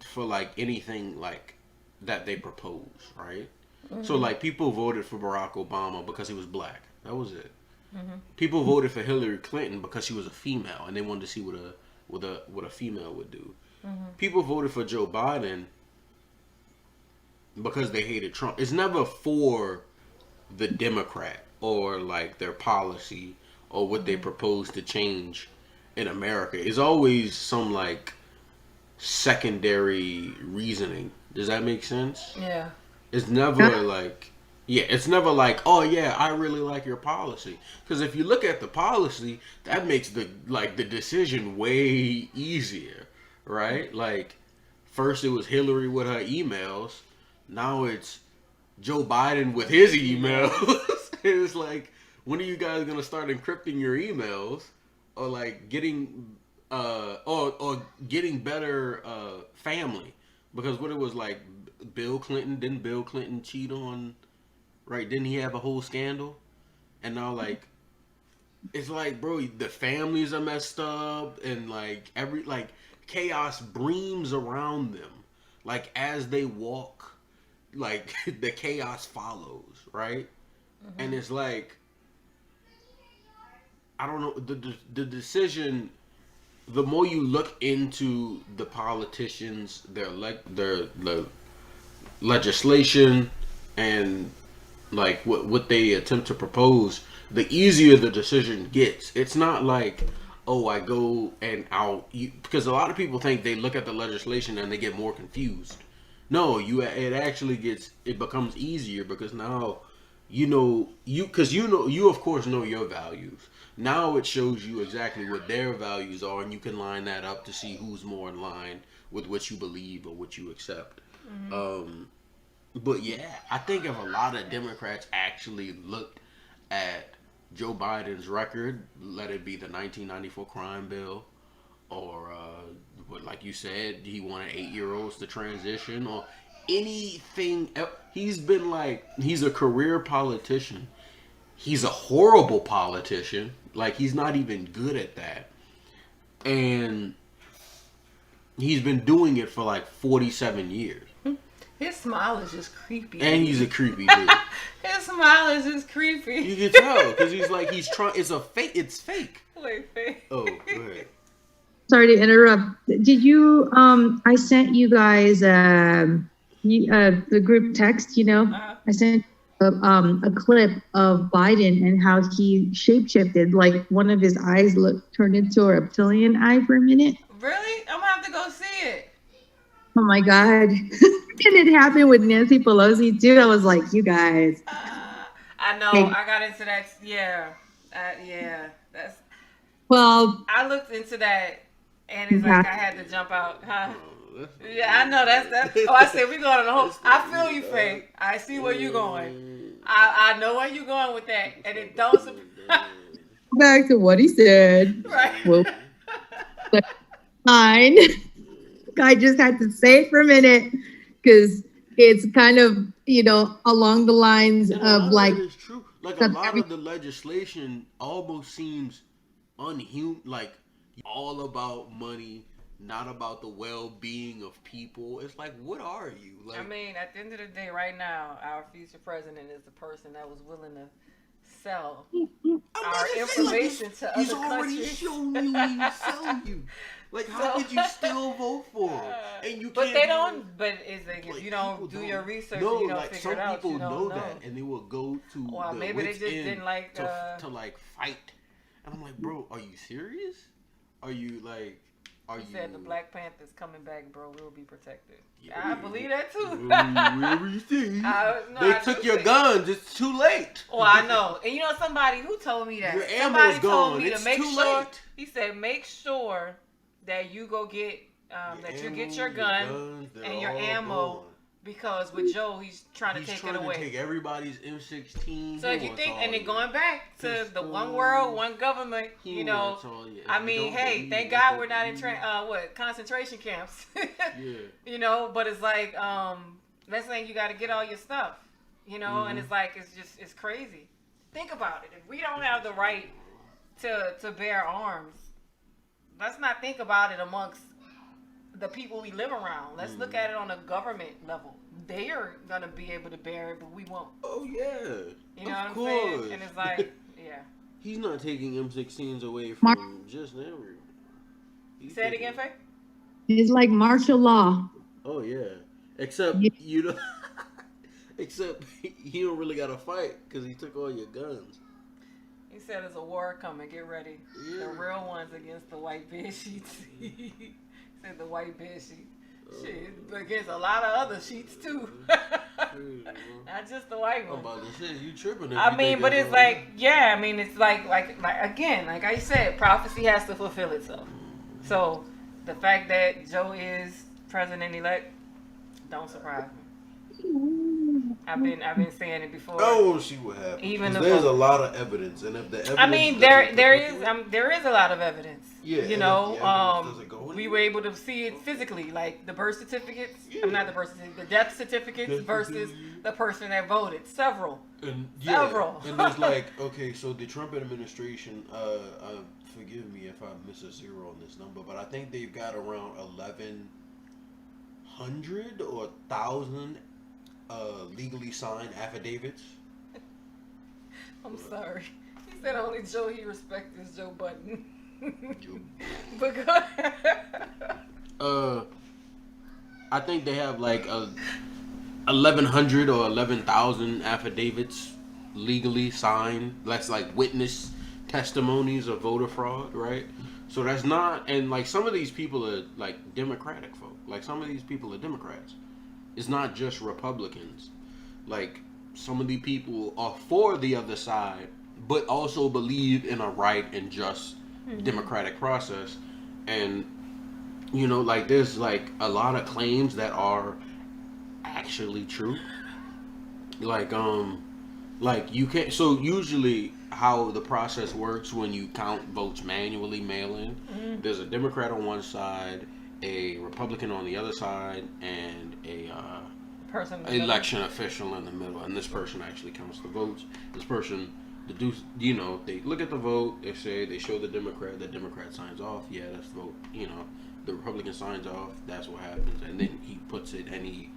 for like anything like that they propose, right? So like people voted for Barack Obama because he was black. That was it. People voted for Hillary Clinton because she was a female and they wanted to see what a female would do. People voted for Joe Biden because they hated Trump. It's never for the Democrat or like their policy or what they propose to change in America. It's always some like secondary reasoning. Does that make sense? Yeah. It's never like, yeah, it's never like, oh yeah, I really like your policy. Because if you look at the policy, that makes the decision way easier, right? Like, first it was Hillary with her emails, now it's Joe Biden with his emails. It's like, when are you guys gonna start encrypting your emails, or like getting, or getting better family? Because what it was like, didn't Bill Clinton cheat on, right? Didn't he have a whole scandal? And now like, it's like, bro, the families are messed up, and like chaos breams around them, like as they walk, like the chaos follows, right? And it's like, I don't know, the decision. The more you look into the politicians, their legislation, and like what they attempt to propose, the easier the decision gets. It's not like, oh, I go and because a lot of people think they look at the legislation and they get more confused. No, it becomes easier, because now you of course know your values. Now it shows you exactly what their values are, and you can line that up to see who's more in line with what you believe or what you accept. But yeah, I think if a lot of Democrats actually looked at Joe Biden's record, let it be the 1994 crime bill, or what, like you said, he wanted 8-year-olds to transition, or anything. He's a career politician. He's a horrible politician. Like, he's not even good at that. And he's been doing it for like 47 years. His smile is just creepy. And he's a creepy dude. His smile is just creepy. You can tell, because he's trying. It's a fake. It's fake. Wait, fake. Oh, go ahead. Sorry to interrupt. Did you, I sent you guys, the group text, I sent a clip of Biden and how he shapeshifted, like one of his eyes turned into a reptilian eye for a minute. Really? I'm gonna have to go see it. Oh my God. And it happened with Nancy Pelosi too. I was like, you guys. I know. Hey. I got into that. Yeah. Well, I looked into that, and it's like I had to jump out. Huh? Yeah, I know that's. Oh, I said we going on the whole. I feel you, Faye. I see where you going. I know where you going with that, and it don't. Back to what he said. Right. Well, fine. I just had to say it for a minute because it's kind of, along the lines And a of lot like, of it is true. Like a lot of the legislation almost seems unhuman, like all about money, not about the well-being of people. It's like, what are you? Like, I mean, at the end of the day, right now, our future president is the person that was willing to sell our information to other he's already countries. shown you he will sell you. Like, how could you still vote for him? And you But can't. they don't. But it's like if Like, you don't people do don't- your research, no, and you don't like figure some it out. people You don't know know that, and they will go to Well, the maybe they wit's just end didn't like to like fight. And I'm like, bro, are you serious? Are you like? Are He you? said the Black Panther's coming back, bro. We'll be protected. Yeah, I believe that too. Wherever you see, they I took do your think- guns. It's too late. Well, I know. And you know somebody who told me that. Your Somebody ammo's told gone. me It's to make too sure. late. He said, make sure that you go get that you get your ammo, gun guns, they're and your all ammo gone. because with Joe he's trying to He's take trying it away. to take everybody's M16. So if you think, and then going back to the one world, one government, I mean, hey, thank God we're not in concentration camps. Yeah. But it's like, let's say you got to get all your stuff, and it's like, it's crazy. Think about it. If we don't have the right to bear arms, let's not think about it amongst the people we live around. Let's look at it on a government level. They are gonna be able to bear it, but we won't. Oh yeah. You know what I'm saying? And it's like, yeah. He's not taking M16s away from just everyone. Say it again, Faye. it's like martial law. Oh yeah. Except except he don't really got to fight because he took all your guns. He said there's a war coming. Get ready. Yeah. The real ones against the white bed sheets. He said the white bed sheet. Shit, against a lot of other sheets too. Not just the white I'm one. about to say you tripping. I mean, but it's like, yeah. I mean, it's like again, like I said, prophecy has to fulfill itself. So the fact that Joe is president-elect don't surprise me. I've been saying it before. Oh, we'll see what happens. Even if there's a lot of evidence, and if the evidence, I mean, there is a lot of evidence. Yeah, you and know, if the evidence doesn't go we were able to see it physically, like the birth certificates. I'm not the birth certificates, the death certificates versus the person that voted. Several. And Several. And there's like, okay, so the Trump administration, forgive me if I miss a zero on this number, but I think they've got around 1,100 or 1,000 legally signed affidavits. I'm sorry. He said only Joe he respects is Joe Budden. But go ahead. I think they have like 1,100 or 11,000 affidavits legally signed. That's like witness testimonies of voter fraud, right? So that's not, and like some of these people are like Democratic folk. Like some of these people are Democrats. It's not just Republicans. Like some of the people are for the other side, but also believe in a right and just democratic process. And you know, like there's like a lot of claims that are actually true. Like you can't. So usually, how the process works when you count votes manually, mail in, there's a Democrat on one side, a Republican on the other side, and a election official in the middle. And this person actually counts the votes. This person, they look at the vote. They show the Democrat signs off. Yeah, that's the vote. You know, the Republican signs off. That's what happens. And then he puts it and he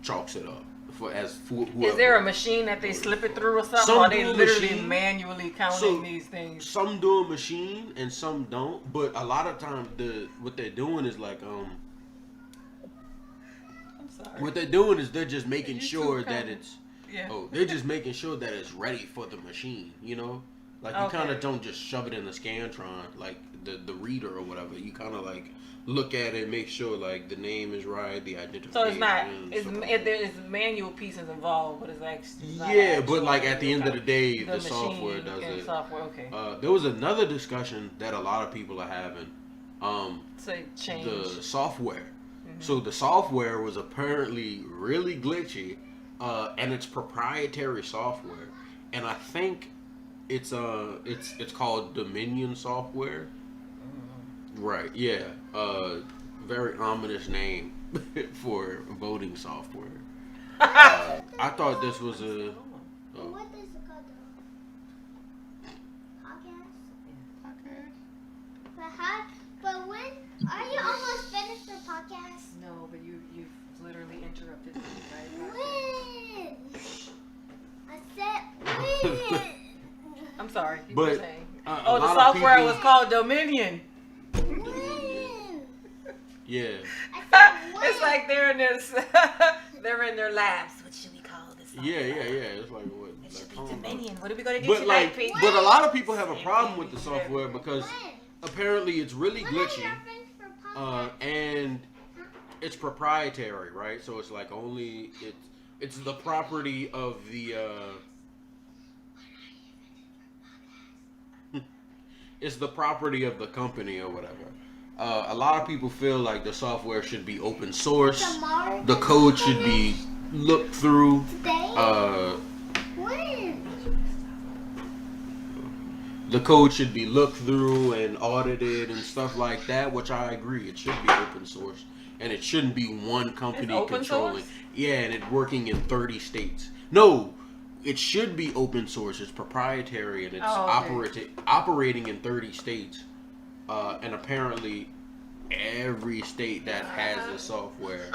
chalks it up. Is there a machine that they slip it through or something? Or are they literally manually counting these things? Some do a machine and some don't. But a lot of times, what they're doing is like what they're doing is they're just making sure that it's they're just making sure that it's ready for the machine. You know, like you kind of don't just shove it in the Scantron like the reader or whatever. You kind of like look at it, make sure like the name is right, the identification. So it's not. There's manual pieces involved, but it's actually but like at the end of the day, the software does it. Software, okay. There was another discussion that a lot of people are having. So change the software. So the software was apparently really glitchy, and it's proprietary software. And I think it's called Dominion software. Right. Yeah. Very ominous name for voting software. I thought this was a. What is it called? Podcast? But when are you almost finished the podcast? No, but you've literally interrupted me, right? When? I said when. I'm sorry. You But, were saying. a The lot of software people- was called Dominion. When? Yeah. I said when. It's like they're in their labs. What should we call this? Yeah. It's like what? It should Like, be I don't know. Dominion. What are we gonna do But tonight, like, Pete? but a lot of people have a problem with the software because When? apparently it's really When are glitchy, you finished for podcast? and it's proprietary, right? So it's like only it's the property of the. It's the property of the company or whatever. A lot of people feel like the software should be open source. Tomorrow? The code should be looked through. Today? When? The code should be looked through and audited and stuff like that, which I agree. It should be open source, and it shouldn't be one company It's open controlling. source? Yeah, and it working in 30 states. No, it should be open source. It's proprietary, and it's operating in 30 states. And apparently, every state that has this software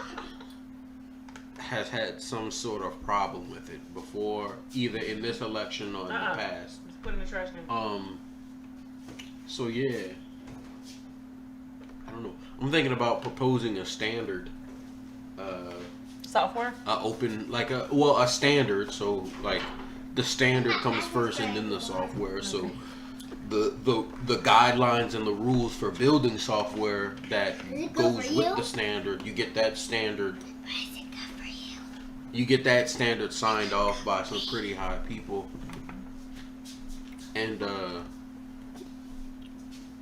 has had some sort of problem with it before, either in this election or in the past. Just put it in the trash can. So yeah, I don't know. I'm thinking about proposing a standard, Software? open a standard. So like the standard comes first and then the software. So the guidelines and the rules for building software that Is it good goes for with you? the standard, you get that standard. What is it good for you? You get that standard signed off by some pretty high people, and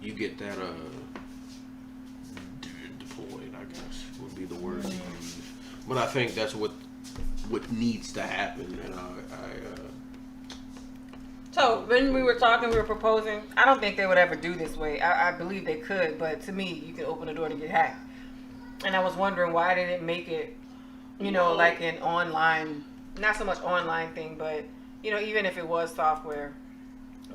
you get that deployed, I guess would be the word to use. But I think that's what needs to happen, and So when we were talking, we were proposing. I don't think they would ever do this way. I believe they could, but to me, you can open the door to get hacked. And I was wondering why they didn't make it, like an online, not so much online thing, but even if it was software.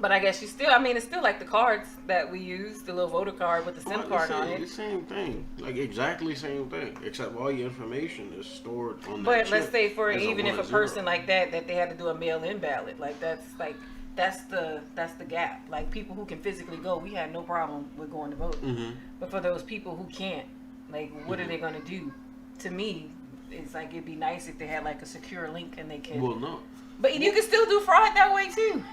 But I guess it's still like the cards that we use, the little voter card with the SIM card on it. The same thing, like exactly same thing, except all your information is stored on that But chip let's say for as even if a 1 or person 0. like that they had to do a mail-in ballot, that's the gap. Like people who can physically go, we had no problem with going to vote. Mhm. But for those people who can't, like what are they gonna do? To me, it's like it'd be nice if they had like a secure link and they could. Well, no. But you can still do fraud that way too.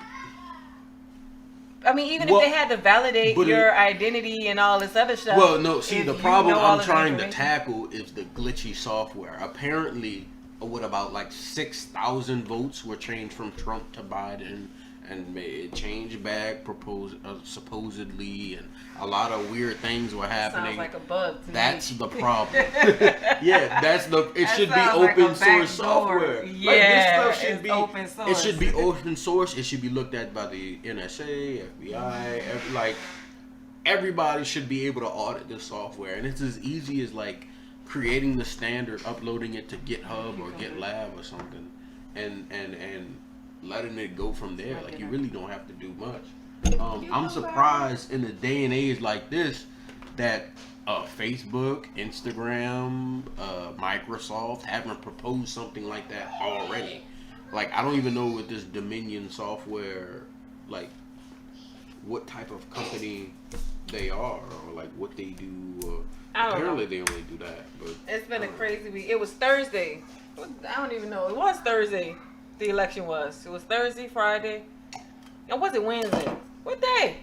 I mean, even Well, if they had to validate but your identity and all this other stuff. Well, no. See, if the you problem know all I'm of the trying to information- tackle is the glitchy software. Apparently, what about like 6,000 votes were changed from Trump to Biden, and it changed back supposedly, and a lot of weird things were happening. Sounds like a bug to That's me. the problem. Yeah, it That should be sounds like open a source backdoor. software. Yeah, Like this stuff should it's be open source. It should be open source. It should be looked at by the NSA, FBI, everybody should be able to audit this software, and it's as easy as like creating the standard, uploading it to GitHub or GitLab or something, and letting it go from there. Like you really don't have to do much. I'm surprised in a day and age like this that Facebook, Instagram, Microsoft haven't proposed something like that already. Like I don't even know what this Dominion software, like what type of company they are, or like what they do. I don't Apparently know. they only do that. But It's been a crazy week. It was Thursday. I don't even know. It was Thursday. The election was. It was Thursday, Friday. Or was it Wednesday? What day?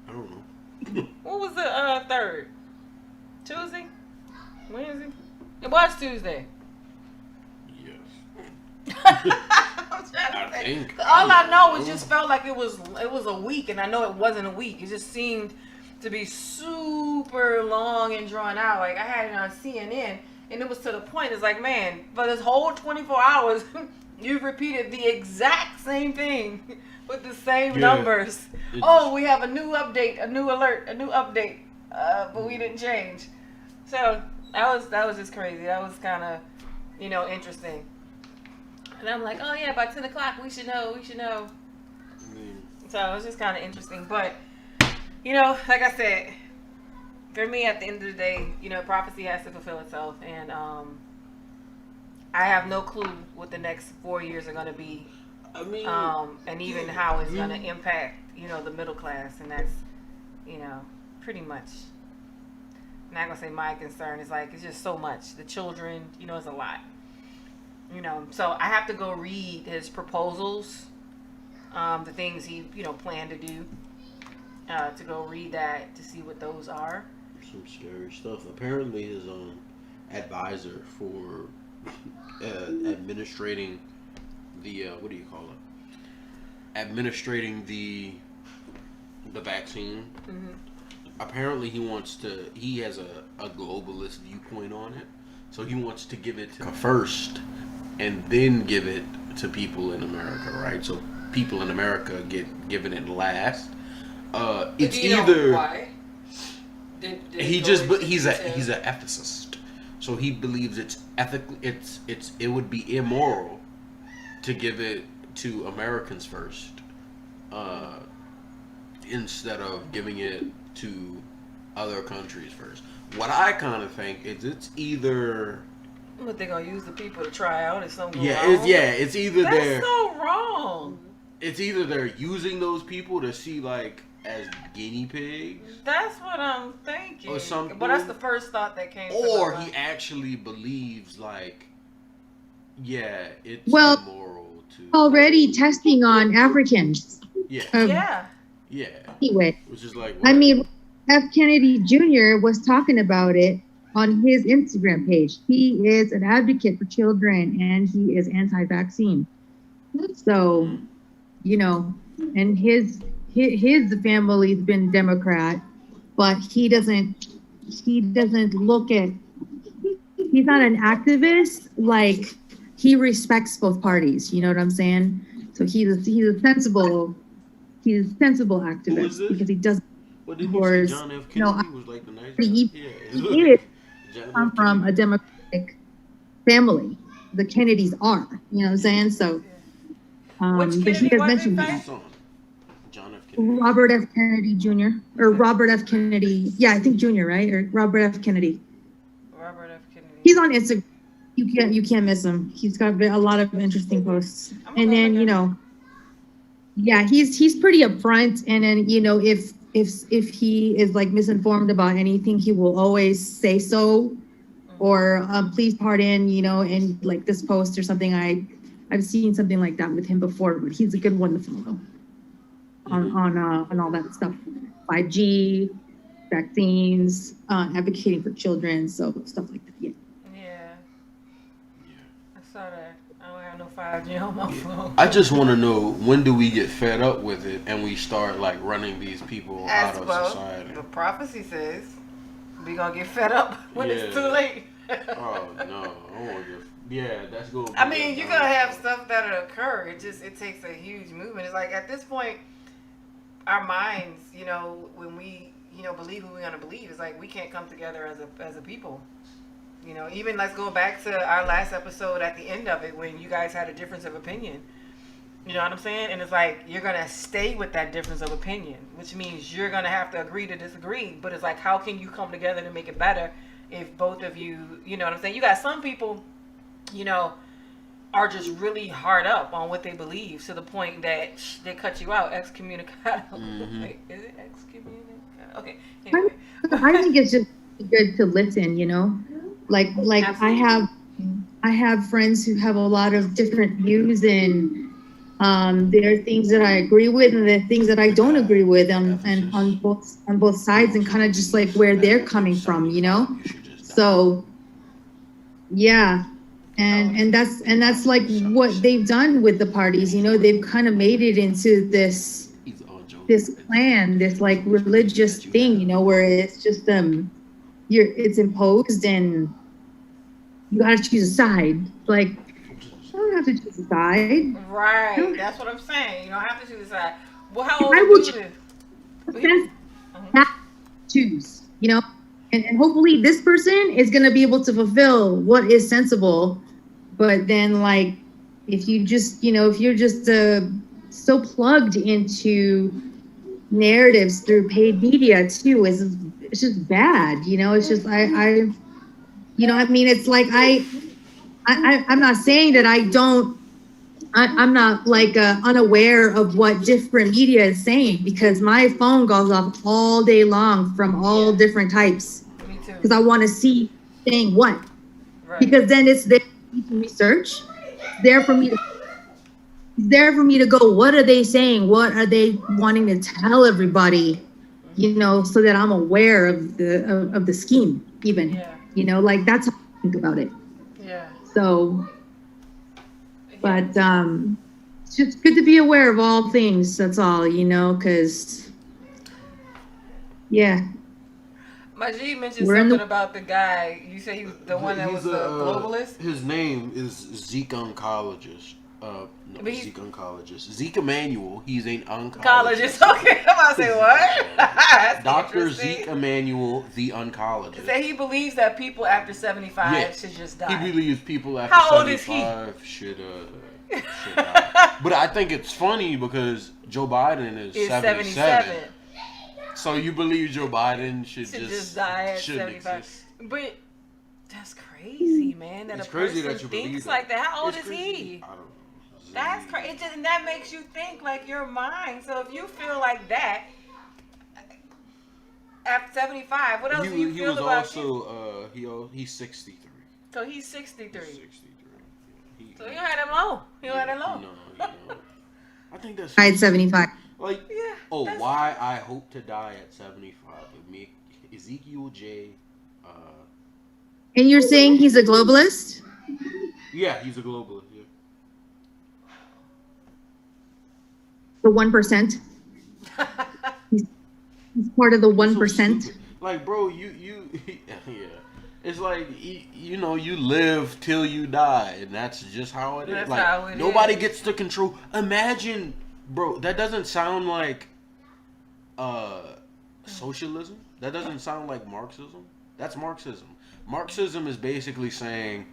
I don't know. What was the third? Tuesday? Wednesday? It was Tuesday. Yes. I'm trying I to say. think. All I know, it just felt like it was a week, and I know it wasn't a week. It just seemed to be super long and drawn out. Like I had it on CNN, and it was to the point. It's like, man, for this whole 24 hours, you've repeated the exact same thing with the same numbers. Oh, we have a new update, a new alert, a new update, but we didn't change. So that was just crazy. That was kind of, interesting. And I'm like, oh yeah, by 10 o'clock we should know. So it was just kind of interesting. But, like I said, for me at the end of the day, prophecy has to fulfill itself. And I have no clue what the next 4 years are going to be. I mean, and even how it's going to impact, the middle class. And that's, pretty much, I'm not going to say my concern. It's like, it's just so much. The children, it's a lot. So I have to go read his proposals, the things he, planned to do, to go read that to see what those are. Some scary stuff. Apparently, his advisor for administrating the what do you call it? Administrating the vaccine. Mm-hmm. Apparently, he has a globalist viewpoint on it, so he wants to give it to first, and then give it to people in America, right? So people in America get given it last. It's either why? He's an ethicist, so he believes it's ethically it would be immoral to give it to Americans first, instead of giving it to other countries first. What I kind of think is it's either. What they gonna use the people to try out if something wrong? It's either that's so wrong. It's either they're using those people to see like as guinea pigs. That's what I'm thinking. Or something. But that's the first thought that came. Or he actually believes like, it's immoral to already testing on Africans. Yeah. Anyway, which is like. I mean, F. Kennedy Jr. was talking about it on his Instagram page. He is an advocate for children and he is anti-vaccine. So, and his family's been Democrat, but he doesn't look at, he's not an activist. Like, he respects both parties. You know what I'm saying? So he's a sensible activist because he doesn't. What did you say? John F. Kennedy was like the nice guy? He is come from a Democratic family. The Kennedys are. You know what I'm saying? So, but he has mentioned that. John F. Kennedy. Robert F. Kennedy Jr. or Robert F. Kennedy. Yeah, I think Jr. Right, or Robert F. Kennedy. Robert F. Kennedy. He's on Instagram. You can't miss him. He's got a lot of interesting posts. And then he's pretty upfront. And then if he is like misinformed about anything, he will always say so, or please pardon, and like this post or something. I've seen something like that with him before, but he's a good one to follow on all that stuff. 5G, vaccines, advocating for children, so stuff like that. Yeah. I saw that. I don't have no 5G on my phone. I just want to know, when do we get fed up with it and we start like running these people out of society? The prophecy says we gonna get fed up when it's too late. Oh no, I won't get. Yeah, that's going. I mean, you're gonna have stuff that'll occur. It takes a huge movement. It's like at this point, our minds, when we, believe who we're gonna believe, it's like we can't come together as a people. Even let's go back to our last episode at the end of it when you guys had a difference of opinion. You know what I'm saying? And it's like you're gonna stay with that difference of opinion, which means you're gonna have to agree to disagree. But it's like, how can you come together to make it better if both of you, you know what I'm saying? You got some people, are just really hard up on what they believe to the point that they cut you out, excommunicado. Mm-hmm. Wait, is it excommunicado? Okay. Anyway. I think it's just good to listen, like Absolutely. I have friends who have a lot of different views, and there are things that I agree with and there are things that I don't agree with, and on both sides, and kind of just like where they're coming from, So yeah. And that's like what they've done with the parties, they've kind of made it into this this clan, this like religious thing, you know, where it's just it's imposed and you gotta choose a side. Like, I don't have to choose a side. Right. That's what I'm saying. You don't have to choose a side. Well, how old I is will Judith? not choose, you know, and hopefully this person is gonna be able to fulfill what is sensible. But then, like, if you just, you know, if you're just so plugged into narratives through paid media too, it's just bad, you know. It's just you know, I mean, it's like I'm not saying that I'm not like unaware of what different media is saying, because my phone goes off all day long from all different types, Me too. because I want to see saying what, Right. because then it's there for me to research, there for me to there for me to go, what are they saying? What are they wanting to tell everybody? You know, so that I'm aware of the scheme, even. Yeah. You know, like that's how I think about it. Yeah. So, but it's just good to be aware of all things. That's all, you know, because yeah. My G mentioned We're in something the- about the guy. You say he was the one that He's was a globalist? His name is Zeke Oncologist. No, But he's- Zeke Oncologist. Zeke Emmanuel. He's an oncologist. Colleges. Okay, I'm about to say what? That's Dr. interesting. Zeke Emmanuel, the oncologist. So he believes that people after 75 Yes. should just die. He believes people after How old is he? 75 should die. But I think it's funny because Joe Biden is Is 77. So you believe Joe Biden should just die at shouldn't 75. exist. But that's crazy, man. That It's a crazy person that you thinks believe like that. How old It's is crazy. he? I don't know. That's crazy. And that makes you think like your mind. So if you feel like that at 75, what else do you He feel was about you? also he's 63. So he's 63. He's 63. Yeah, So you had him low. You had him low. No. I think that's I had 75. like Yeah, that's- why I hope to die at 75 with me Ezekiel J. And you're saying he's a globalist? Yeah, he's a globalist. Yeah. The 1%? He's part of the So 1%. stupid. Like, bro, you yeah. It's like you know, you live till you die, and that's just how it is. That's Like how it nobody is. gets to control. Imagine, bro, that doesn't sound like socialism. That doesn't sound like Marxism. That's Marxism. Marxism is basically saying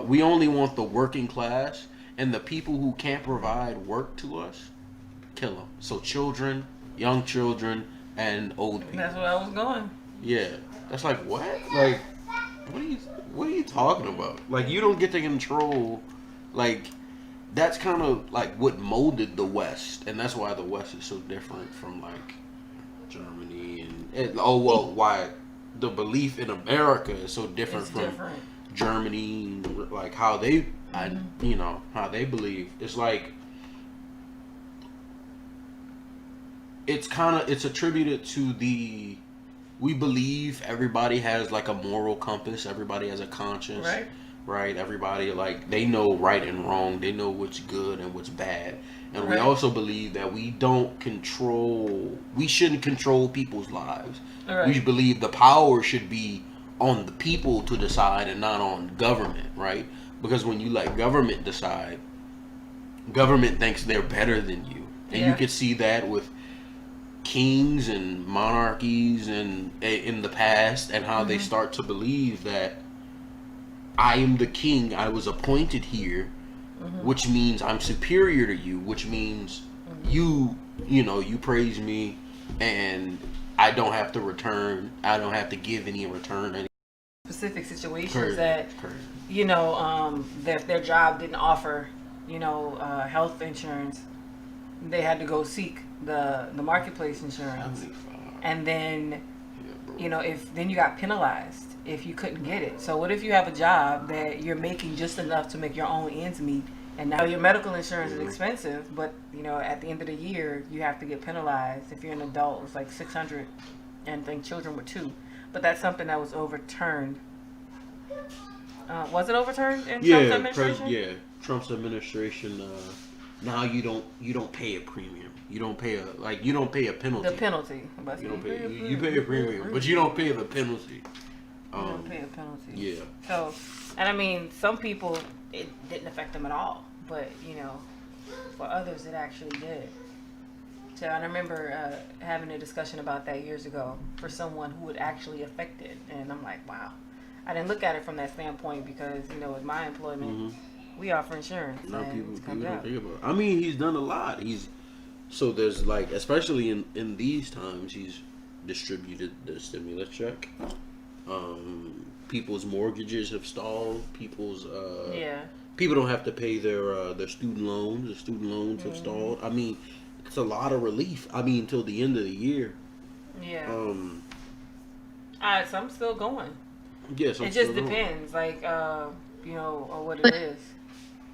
we only want the working class, and the people who can't provide work to us, kill them. So children, young children, and old people. That's where I was going. Yeah, that's like what? Like, what are you talking about? Like, you don't get to control. Like, that's kind of like what molded the West, and that's why the West is so different from like Germany and why the belief in America is so different It's from different. Germany, like how they, you know, how they believe. It's like it's attributed to we believe everybody has like a moral compass, everybody has a conscience, right? Everybody, like, they know right and wrong, they know what's good and what's bad. And we also believe that we shouldn't control people's lives. Right. We believe the power should be on the people to decide and not on government, right? Because when you let government decide, government thinks they're better than you. And you can see that with kings and monarchies and in the past, and how they start to believe that I am the king, I was appointed here, which means I'm superior to you, which means you praise me, and I don't have to give any return. Specific situations that you know that their job didn't offer, you know, health insurance, they had to go seek the marketplace insurance, and then you know, then you got penalized if you couldn't get it. So what if you have a job that you're making just enough to make your own ends meet, and now your medical insurance is expensive, but you know, at the end of the year you have to get penalized. If you're an adult, it's like $600, and I think children were $2. But that's something that was overturned. Was it overturned in Trump's administration? Trump's administration now you don't pay a premium. You don't pay a penalty. The penalty. You don't pay. You pay a premium, but you don't pay the penalty. You don't pay a penalty. Yeah. So, and I mean, some people it didn't affect them at all, but you know, for others it actually did. So I remember having a discussion about that years ago for someone who it actually affected, and I'm like, wow. I didn't look at it from that standpoint because you know, with my employment, we offer insurance. Now and people it comes don't out. think about it. I mean, he's done a lot. So there's like, especially in these times, he's distributed the stimulus check. People's mortgages have stalled. People don't have to pay their student loans. The student loans have stalled. I mean, it's a lot of relief. I mean, until the end of the year. Yeah. So I'm still going. Yes, it just depends, like you know, or what it is.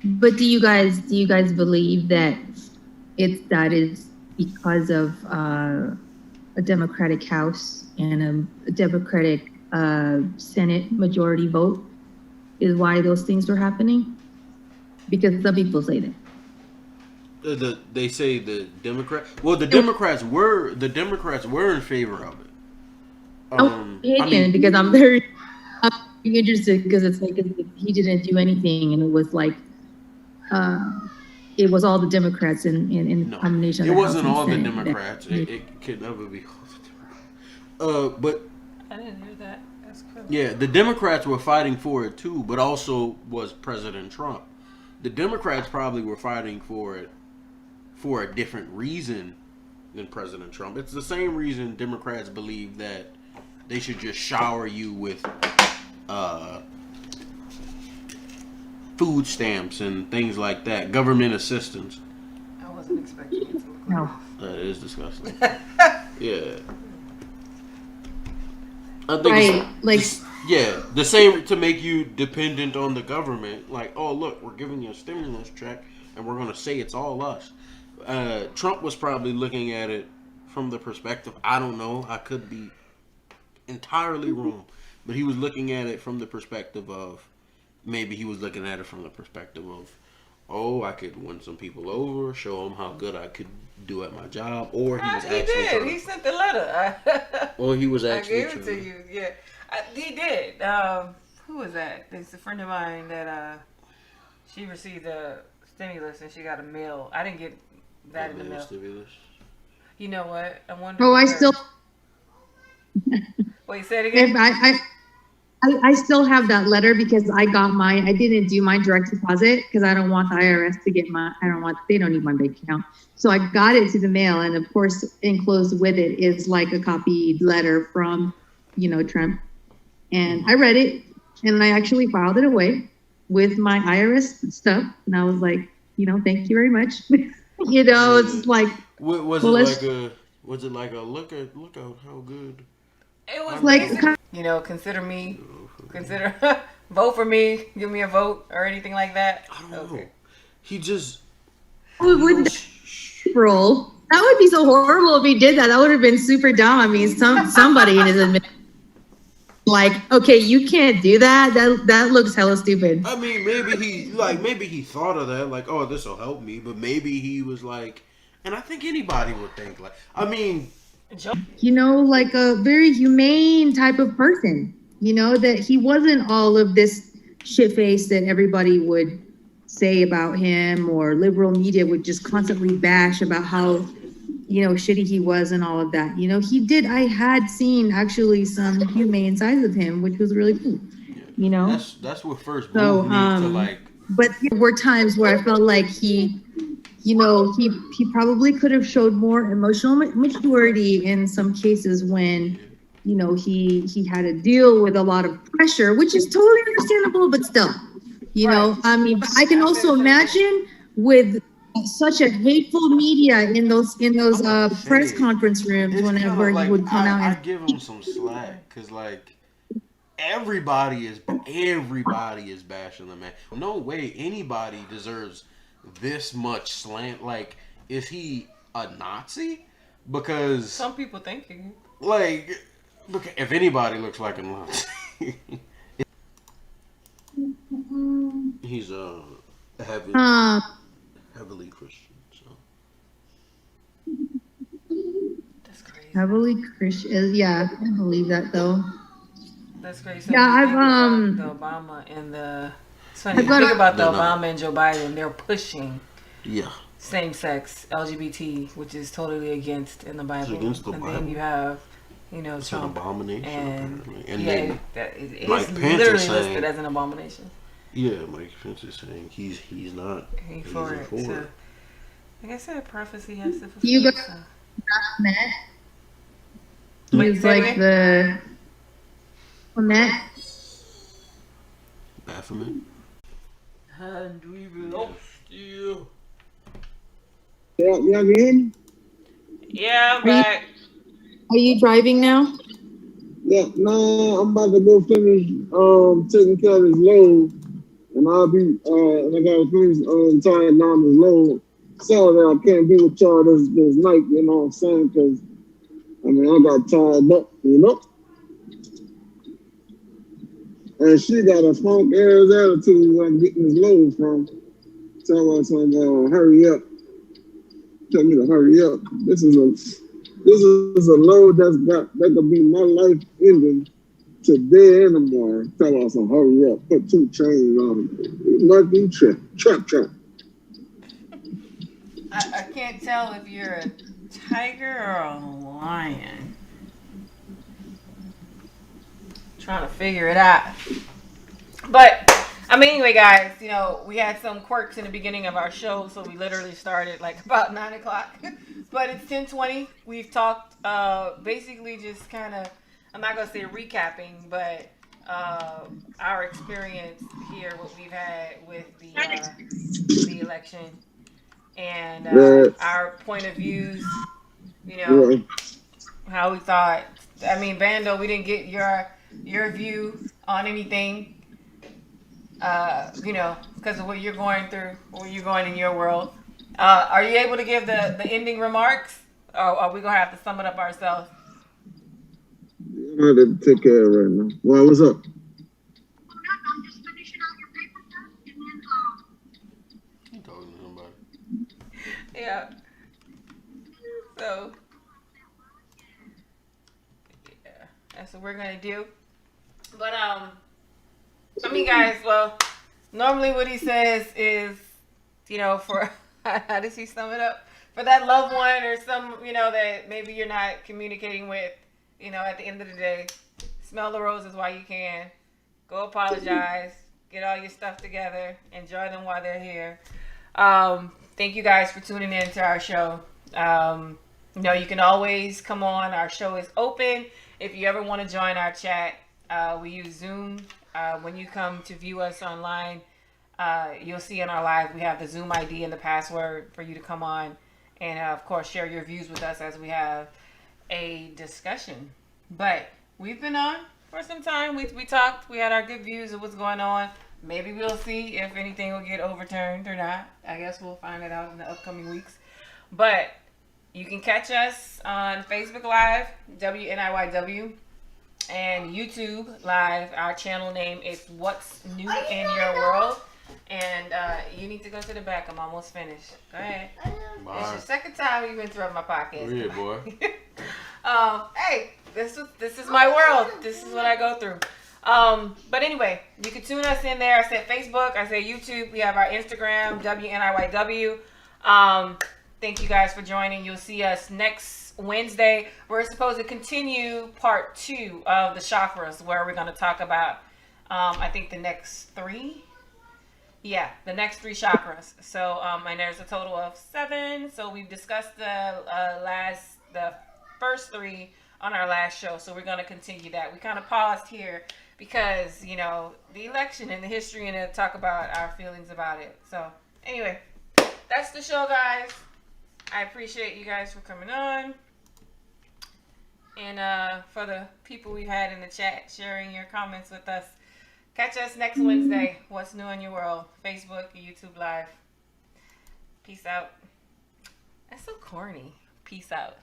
But do you guys believe that that is because of a Democratic House and a Democratic Senate majority vote is why those things were happening? Because some people say that. They say the Democrats. Well, the Democrats were in favor of it. Because I'm very interested because it's like he didn't do anything, and it was like it was all the Democrats in the combination. It wasn't all the Democrats. It could never be all the Democrats. But I didn't hear that. That's cool. Yeah, the Democrats were fighting for it too, but also was President Trump. The Democrats probably were fighting for it for a different reason than President Trump. It's the same reason Democrats believe that they should just shower you with food stamps and things like that, government assistance. I wasn't expecting it to look No. That is disgusting. Yeah. I think the same to make you dependent on the government. Like, oh look, we're giving you a stimulus check, and we're gonna say it's all us. Trump was probably looking at it from the perspective. I don't know. I could be entirely wrong, but he was looking at it from the perspective of maybe he was looking at it from the perspective of, oh, I could win some people over, show them how good I could do at my job, or he was actually did. He sent the letter. Or he was actually. I gave it to you. Yeah, he did. Who was that? It's a friend of mine that she received a stimulus and she got a mail. I didn't get that in the mail. Stimulus. You know what? I wonder. Oh, I still. Wait, say it again. I still have that letter because I didn't do my direct deposit because I don't want the IRS to get they don't need my bank account. So I got it to the mail, and of course enclosed with it is like a copied letter from, Trump. And I read it and I actually filed it away with my IRS stuff. And I was like, thank you very much. It's like, was it like a look out how good? It was like, consider vote for me, give me a vote or anything like that. I don't know. He just roll. That would be so horrible if he did that. That would have been super dumb. I mean, somebody in his administration, like, okay, you can't do that. That looks hella stupid. I mean, maybe he thought of that, like, oh, this will help me, but maybe he was like, and I think anybody would think like, I mean, like a very humane type of person, that he wasn't all of this shit face that everybody would say about him, or liberal media would just constantly bash about how, shitty he was and all of that. I had seen actually some humane sides of him, which was really cool, That's what first moved me to like. But there were times where I felt like he probably could have showed more emotional maturity in some cases when, he had to deal with a lot of pressure, which is totally understandable, but still, I mean, but I can also imagine with such a hateful media in those press conference rooms whenever he would come out. I give him some slack because like everybody is bashing the man. No way anybody deserves this much slant. Like, is he a Nazi? Because some people thinking like, look, if anybody looks like a Nazi, he's heavily Christian. So That's crazy. Heavily Christian. Yeah, I believe that though. That's crazy. So Yeah, when you I've think about the Obama and the, it's funny, I've you got think about the They're not. Obama and Joe Biden, they're pushing yeah, same-sex LGBT, which is totally against in the Bible. against the and Bible. then you have, it's an Trump. abomination And apparently. And yeah, then it's Mike Pence literally is saying, listed as an abomination. yeah, Mike Pence is saying he's not He he's for it. for So, it. like I said, prophecy has to fulfill. You guys So. met. Wait, He's say it like again? the Met. Baphomet. And we've lost you. Yeah, you can hear me? Yeah, I'm Are you- back. Are you driving now? Yeah, no, I'm about to go finish taking care of this load, and I'll be and I gotta finish tying down this load. So that I can't be with y'all this night, you know what I'm saying? Because I mean I got tied up, you know. And she got a funk ass attitude where I'm getting this load from. Tell us hurry up. Tell me to hurry up. This is a load that could be my life ending today and tomorrow. Tell us to hurry up. Put 2 chains on it. Lucky trap. I can't tell if you're a tiger or a lion. Trying to figure it out. But anyway, guys, we had some quirks in the beginning of our show, so we literally started like about 9 o'clock. But it's 10:20. We've talked basically just kind of, I'm not gonna say recapping, but our experience here, what we've had with the election, and our point of views. How we thought. Bando, we didn't get your view on anything. Because of what you're going through, where you're going in your world. Are you able to give the ending remarks? Or are we going to have to sum it up ourselves? I have to take care of it right now. Well, what's up? I'm just finishing out your paper stuff, and then You talking to somebody? Yeah. So, yeah, that's what we're going to do. But, guys, well, normally what he says is, for, how does he sum it up? For that loved one or some, that maybe you're not communicating with, at the end of the day, smell the roses while you can. Go apologize. Get all your stuff together. Enjoy them while they're here. Thank you guys for tuning in to our show. You can always come on. Our show is open. If you ever want to join our chat, we use Zoom. When you come to view us online, you'll see in our live we have the Zoom ID and the password for you to come on and, of course, share your views with us as we have a discussion. But we've been on for some time. We talked. We had our good views of what's going on. Maybe we'll see if anything will get overturned or not. I guess we'll find it out in the upcoming weeks. But you can catch us on Facebook Live, WNIYW. And YouTube Live. Our channel name is What's New in Your World. And you need to go to the back. I'm almost finished. Go ahead. Bye. It's your second time you've interrupted my podcast. Yeah, boy. Hey, this is my world. This is what I go through. But anyway, you can tune us in there. I said Facebook. I said YouTube. We have our Instagram, WNIYW. Thank you guys for joining. You'll see us next Wednesday. We're supposed to continue part 2 of the chakras, where we're going to talk about, I think, the next 3. Yeah, the next 3 chakras. So, and there's a total of 7. So we've discussed the first 3 on our last show. So we're going to continue that. We kind of paused here because, the election and the history, and to talk about our feelings about it. So anyway, that's the show, guys. I appreciate you guys for coming on. And for the people we had in the chat sharing your comments with us. Catch us next Wednesday. What's New in Your World? Facebook, YouTube Live. Peace out. That's so corny. Peace out.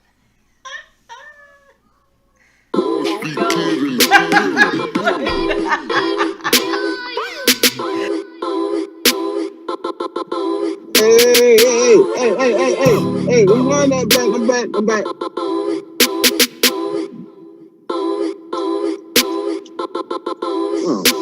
Hey. Hey, rewind that back. I'm back. I'm back. Oh.